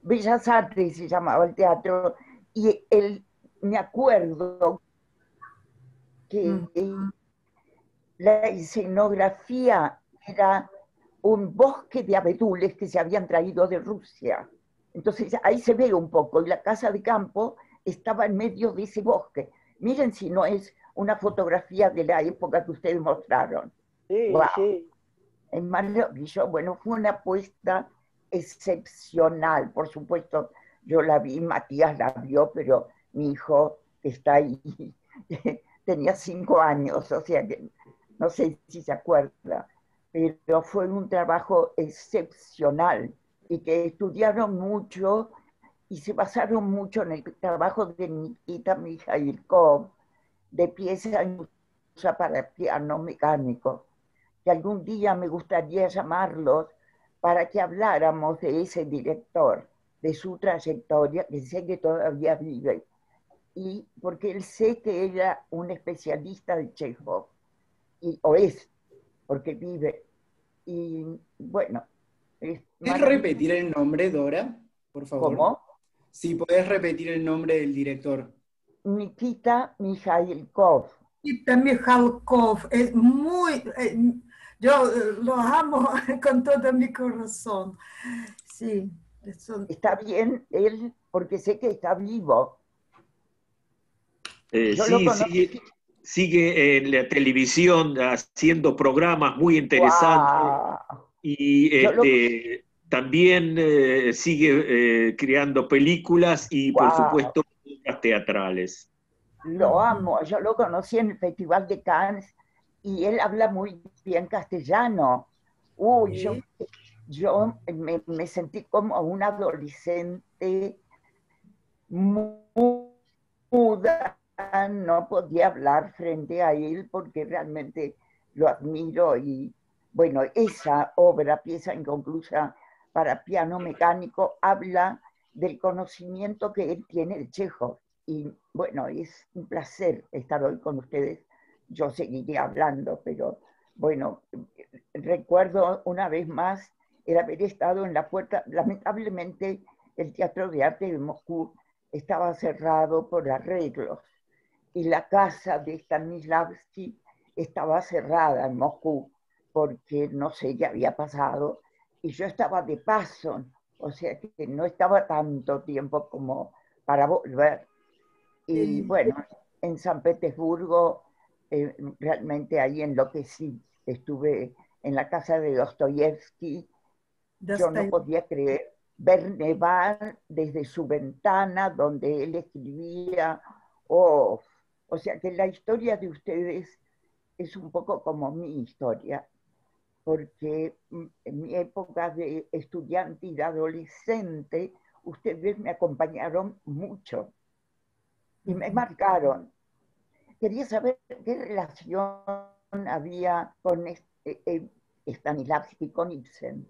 Bellas Artes se llamaba el teatro, y me acuerdo que la escenografía era un bosque de abedules que se habían traído de Rusia. Entonces ahí se ve un poco, y la casa de campo estaba en medio de ese bosque. Miren si no es una fotografía de la época que ustedes mostraron. Sí, Wow. sí. Es maravilloso. Bueno, fue una apuesta excepcional. Por supuesto, yo la vi, Matías la vio, pero mi hijo que está ahí tenía 5 años, o sea que no sé si se acuerda, pero fue un trabajo excepcional y que estudiaron mucho y se basaron mucho en el trabajo de Nikita Mikhailkov, de pieza para piano mecánico, que algún día me gustaría llamarlos para que habláramos de ese director, de su trayectoria, que sé que todavía vive, y porque él sé que era un especialista de Chekhov, o es, porque vive, y bueno. ¿Puedes repetir el nombre, Dora, por favor? ¿Cómo? Sí, podés repetir el nombre del director. Nikita Mikhailkov. Nikita Mikhailkov es muy... yo lo amo con todo mi corazón. Sí. Está bien él, porque sé que está vivo. Sí, sigue en la televisión haciendo programas muy interesantes. Wow. Y también sigue creando películas y, por supuesto, obras teatrales. Lo amo. Yo lo conocí en el Festival de Cannes y él habla muy bien castellano. Uy, ¿Sí? yo me sentí como una adolescente muda, no podía hablar frente a él porque realmente lo admiro. Y bueno, esa obra, Pieza inconclusa para piano mecánico, habla del conocimiento que él tiene de Chekhov. Y bueno, es un placer estar hoy con ustedes. Yo seguiré hablando, pero bueno, recuerdo una vez más el haber estado en la puerta. Lamentablemente, el Teatro de Arte de Moscú estaba cerrado por arreglos y la casa de Stanislavski estaba cerrada en Moscú porque no sé qué había pasado, y yo estaba de paso, o sea que no estaba tanto tiempo como para volver. Y bueno, en San Petersburgo realmente ahí enloquecí. Estuve en la casa de Dostoyevsky. Yo no podía creer ver nevar desde su ventana donde él escribía. O sea que la historia de ustedes es un poco como mi historia, porque en mi época de estudiante y de adolescente, ustedes me acompañaron mucho y me marcaron. Quería saber qué relación había con Stanislavski y con Ibsen.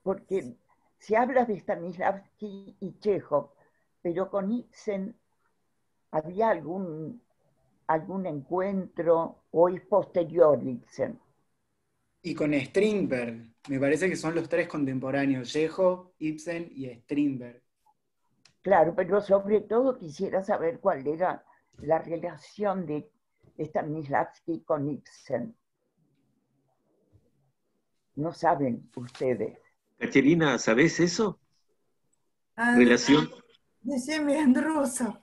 Porque se habla de Stanislavski y Chekhov, pero con Ibsen había algún encuentro, o es posterior Ibsen. Y con Strindberg, me parece que son los tres contemporáneos, Chekhov, Ibsen y Strindberg. Claro, pero sobre todo quisiera saber cuál era la relación de Stanislavski con Ibsen. ¿No saben ustedes? Caterina, ¿sabés eso? Relación. Decime en ruso.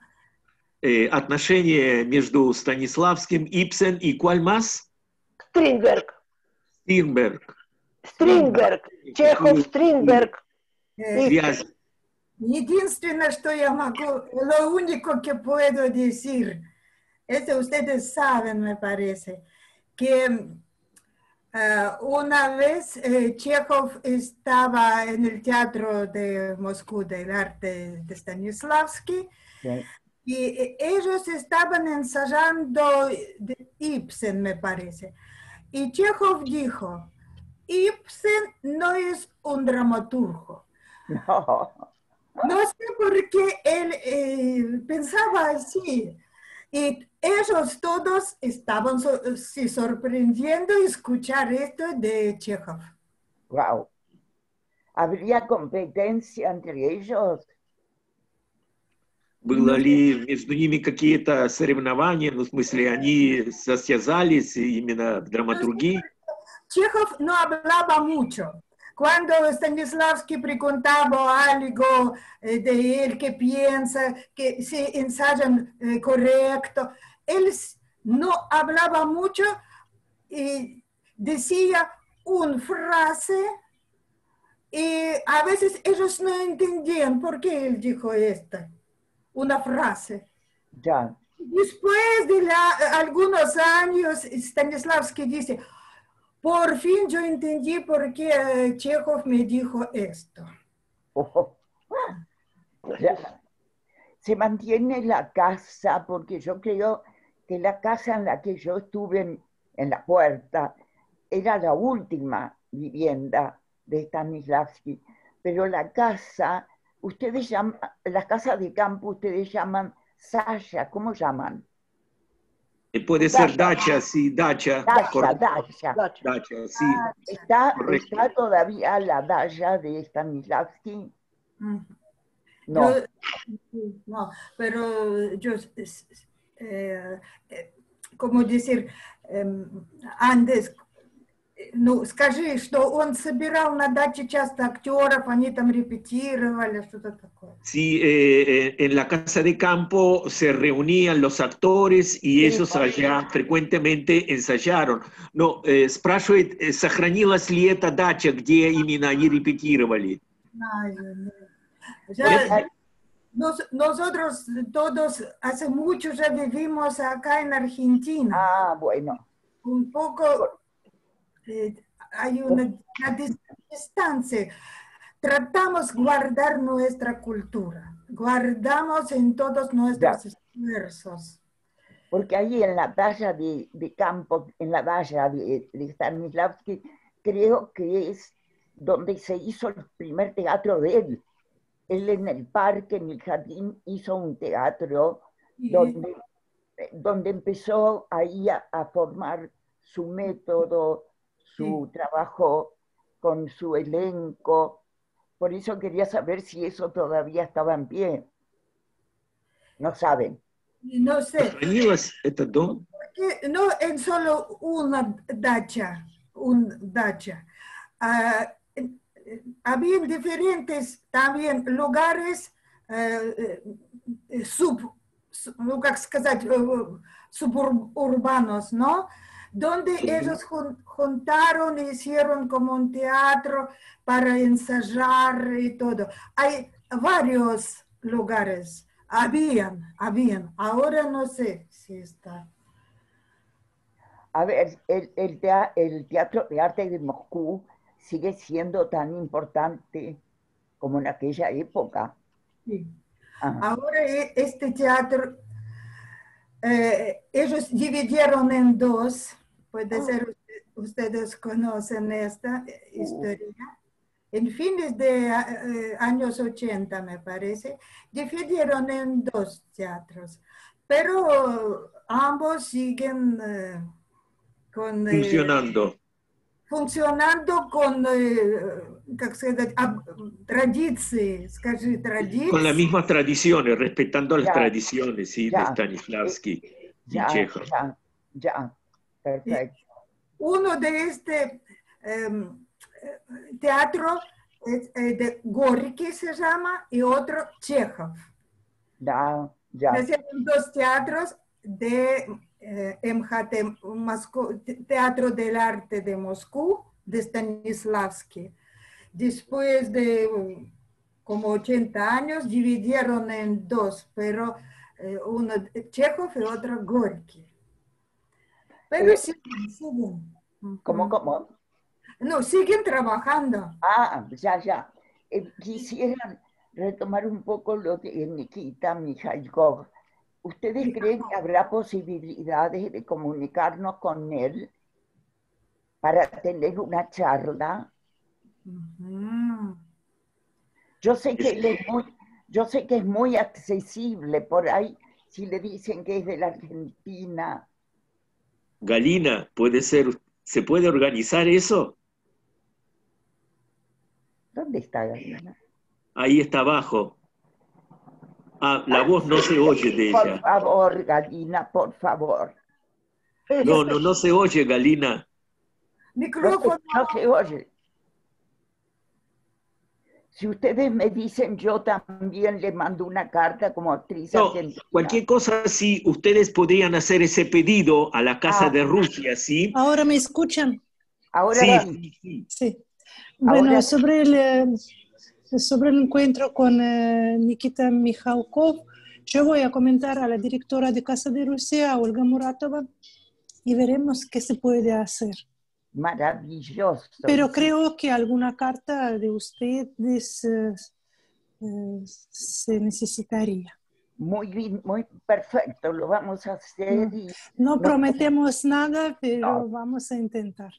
Отношения между Станиславским, Ibsen y ¿cuál más? Strindberg. Strindberg. Chekhov, Strindberg. Связь. Единственное, что я могу, lo único que puedo decir, eso ustedes saben, me parece, que una vez Chekhov estaba en el Teatro de Moscú del Arte de Stanislavski, Sí. y ellos estaban ensayando de Ibsen, me parece. Y Chekhov dijo, Ibsen no es un dramaturgo. No. No sé por qué él pensaba así. Y ellos todos estaban se sorprendiendo escuchar esto de Chekhov. Wow. ¿Habría competencia entre ellos? Было ли между ними какие-то соревнования, ну, в смысле, они состязались именно в драматургии? Chekhov no hablaba mucho. Cuando Stanislavski preguntaba algo de él, que piensa, que se ensayan correcto, él no hablaba mucho y decía una frase y a veces ellos no entendían por qué él dijo esta, una frase. Ya. Después de algunos años, Stanislavski dice, por fin yo entendí por qué Chekhov me dijo esto. Oh. Ya. Se mantiene la casa, porque yo creo que la casa en la que yo estuve en la puerta era la última vivienda de Stanislavski, pero la casa, ustedes llaman, la casa de campo, ustedes llaman Sasha, ¿cómo llaman? Puede ser dacha, sí, dacha. Dacha. Dacha, sí. ¿Está todavía la dacha de Stanislavski? No. No, pero yo, como decir, antes, ну, скажи, что он собирал на даче часто актеров, они там репетировали, что-то такое. Sí, en la casa de campo se reunían los actores y ellos allá frecuentemente ensayaron. Но спрашивает, сохранилась ли эта дача, где именно они репетировали? Nosotros todos hace mucho ya vivimos acá en Argentina. Ah, bueno. Un poco hay una distancia. Tratamos de guardar nuestra cultura, guardamos en todos nuestros esfuerzos. Porque ahí en la dacha de campo, en la dacha de Stanislavski, creo que es donde se hizo el primer teatro de él. Él en el parque, en el jardín, hizo un teatro donde empezó ahí a formar su método, su trabajo con su elenco. Por eso quería saber si eso todavía estaba en pie. No saben. No sé. ¿Este don? Porque no en solo una dacha. Había diferentes también lugares suburbanos, ¿no? Donde ellos juntaron y hicieron como un teatro para ensayar y todo. Hay varios lugares, habían, ahora no sé si está. A ver, el Teatro de Arte de Moscú sigue siendo tan importante como en aquella época. Sí. Ahora este teatro, ellos dividieron en dos. Puede ser, ustedes conocen esta historia. En fines de años 80, me parece, dividieron en dos teatros. Pero ambos siguen funcionando con tradiciones. Con las mismas tradiciones, respetando las tradiciones, sí, de Stanislavski y Chekhov. Ya, perfecto. Uno de este teatro es de Gorky, se llama, y otro Chekhov. Ya. Hicieron dos teatros de MHT, Teatro del Arte de Moscú, de Stanislavski. Después de como 80 años, dividieron en dos, pero uno Chekhov y otro Gorky. Pero siguen. ¿Cómo? No, siguen trabajando. Ya. Quisiera retomar un poco lo de Nikita Mikhailov. ¿Ustedes creen que habrá posibilidades de comunicarnos con él para tener una charla? Yo sé que es muy accesible, por ahí si le dicen que es de la Argentina. Galina, ¿puede ser, se puede organizar eso? ¿Dónde está Galina? Ahí está abajo. Ah, la voz no se oye de Por ella. favor, Galina, por favor. No se oye, Galina. Micrófono. No se oye. Si ustedes me dicen, yo también le mando una carta como actriz argentina. Cualquier cosa, sí, ustedes podrían hacer ese pedido a la Casa de Rusia, ¿sí? ¿Ahora me escuchan? Ahora sí. Sí. Bueno, Ahora- sobre el encuentro con Nikita Mikhalkov, yo voy a comentar a la directora de Casa de Rusia, Olga Muratova, y veremos qué se puede hacer. Maravilloso. Pero creo que alguna carta de ustedes se necesitaría. Muy bien, muy perfecto, lo vamos a hacer. Y No prometemos nada, pero vamos a intentar.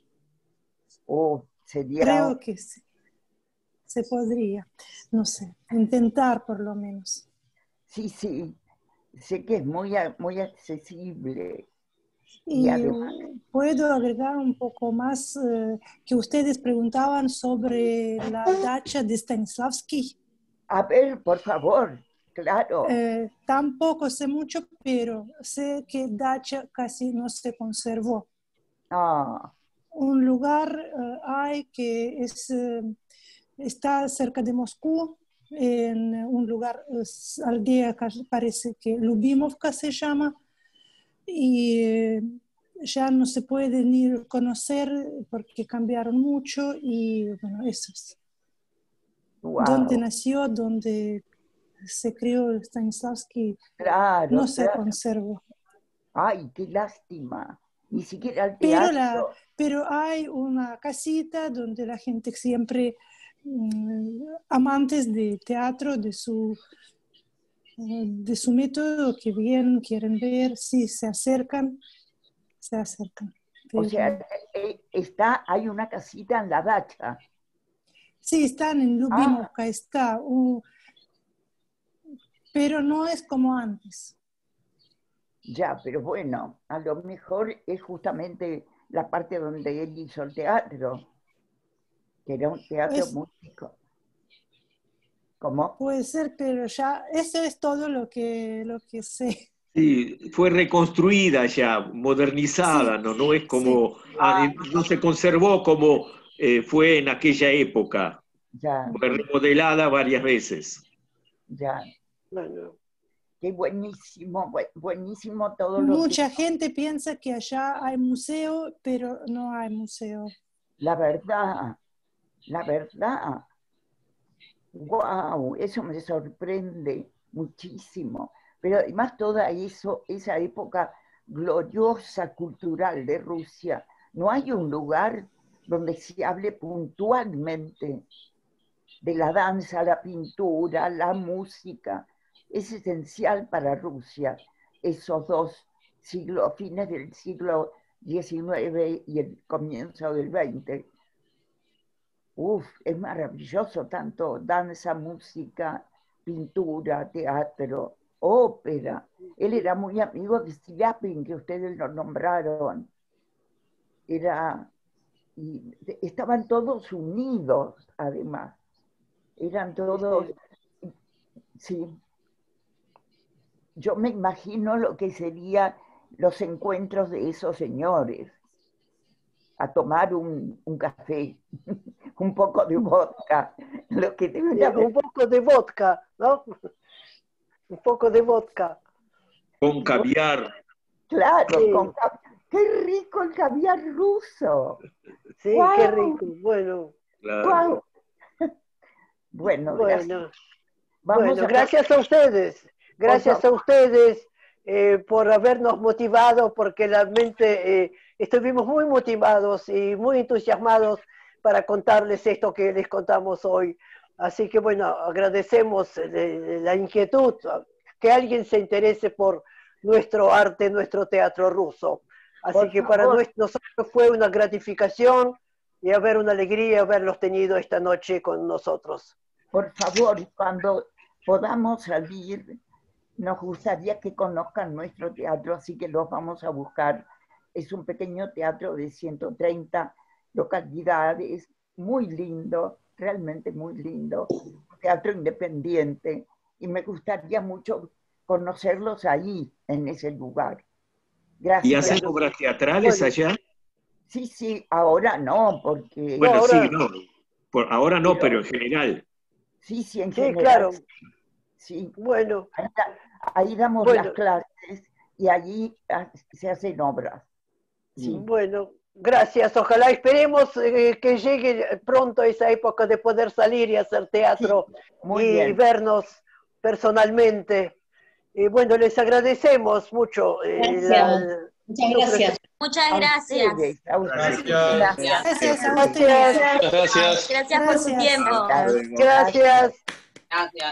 sería... Creo que sí. Se podría, no sé, intentar por lo menos. Sí, sí, sé que es muy accesible. Y puedo agregar un poco más que ustedes preguntaban sobre la dacha de Stanislavski. A ver, por favor, claro. Tampoco sé mucho, pero sé que dacha casi no se conservó. Un lugar hay que está cerca de Moscú, en un lugar, aldea, parece que Lubimovka se llama, y ya no se puede ni conocer porque cambiaron mucho, y bueno, eso es. Donde nació, donde se crió Stanislavski, no se conservó. Ay, qué lástima. Ni siquiera el teatro. Pero hay una casita donde la gente siempre, amantes de teatro, de su método, que bien quieren ver, sí, se acercan. O sea, hay una casita en la dacha. Sí, están en Lubimovka, pero no es como antes. Ya, pero bueno, a lo mejor es justamente la parte donde él hizo el teatro, que era un teatro músico. ¿Cómo? Puede ser, pero ya, eso es todo lo que sé. Sí, fue reconstruida ya, modernizada, Sí, no es como, no se conservó como fue en aquella época. Ya. Fue remodelada varias veces. Ya. Bueno. Qué buenísimo, buenísimo todo lo Mucha gente piensa que allá hay museo, pero no hay museo. La verdad. Wow, eso me sorprende muchísimo. Pero además toda esa época gloriosa cultural de Rusia, no hay un lugar donde se hable puntualmente de la danza, la pintura, la música. Es esencial para Rusia esos dos siglos, fines del siglo XIX y el comienzo del XX. Es maravilloso, tanto danza, música, pintura, teatro, ópera. Él era muy amigo de Stilapin, que ustedes lo nombraron. Estaban todos unidos, además. Eran todos, sí. Yo me imagino lo que serían los encuentros de esos señores. A tomar un café, un poco de vodka, lo que deben haber. Un poco de vodka, ¿no? Un poco de vodka. Con caviar. Claro, sí. ¡Qué rico el caviar ruso! Sí, ¡Wow! Qué rico, bueno. Claro. ¡Wow! Bueno, gracias a ustedes. Gracias a ustedes por habernos motivado, porque realmente estuvimos muy motivados y muy entusiasmados para contarles esto que les contamos hoy. Así que bueno, agradecemos la inquietud, que alguien se interese por nuestro arte, nuestro teatro ruso. Así que para nosotros fue una gratificación y una alegría haberlos tenido esta noche con nosotros. Por favor, cuando podamos salir, nos gustaría que conozcan nuestro teatro, así que los vamos a buscar. Es un pequeño teatro de 130 localidades, muy lindo, realmente muy lindo, un teatro independiente, y me gustaría mucho conocerlos ahí, en ese lugar. Gracias. ¿Y hacen obras teatrales allá? Sí, sí, ahora no, porque... Bueno, ahora, sí, no. Ahora no, pero en general. Sí, sí, en Sí, general. claro. Sí. Bueno. Ahí damos las clases y allí se hacen obras. Sí. Bueno, gracias. Ojalá esperemos que llegue pronto esa época de poder salir y hacer teatro y bien. vernos personalmente. Y bueno, les agradecemos mucho. Muchas gracias. Muchas gracias. Gracias por su tiempo. Gracias.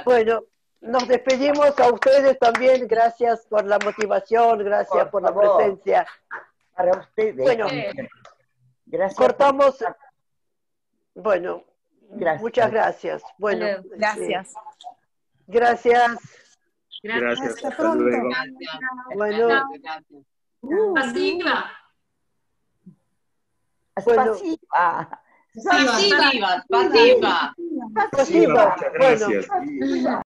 Bueno, nos despedimos a ustedes también. Gracias por la motivación, gracias por la presencia. Para ustedes. Bueno, gracias. Cortamos. Bueno, gracias. Muchas gracias. Bueno, gracias. Gracias. Gracias. Hasta pronto. Bueno. Pasiva. Pasiva. Pasiva. Pasiva. Bueno. Gracias.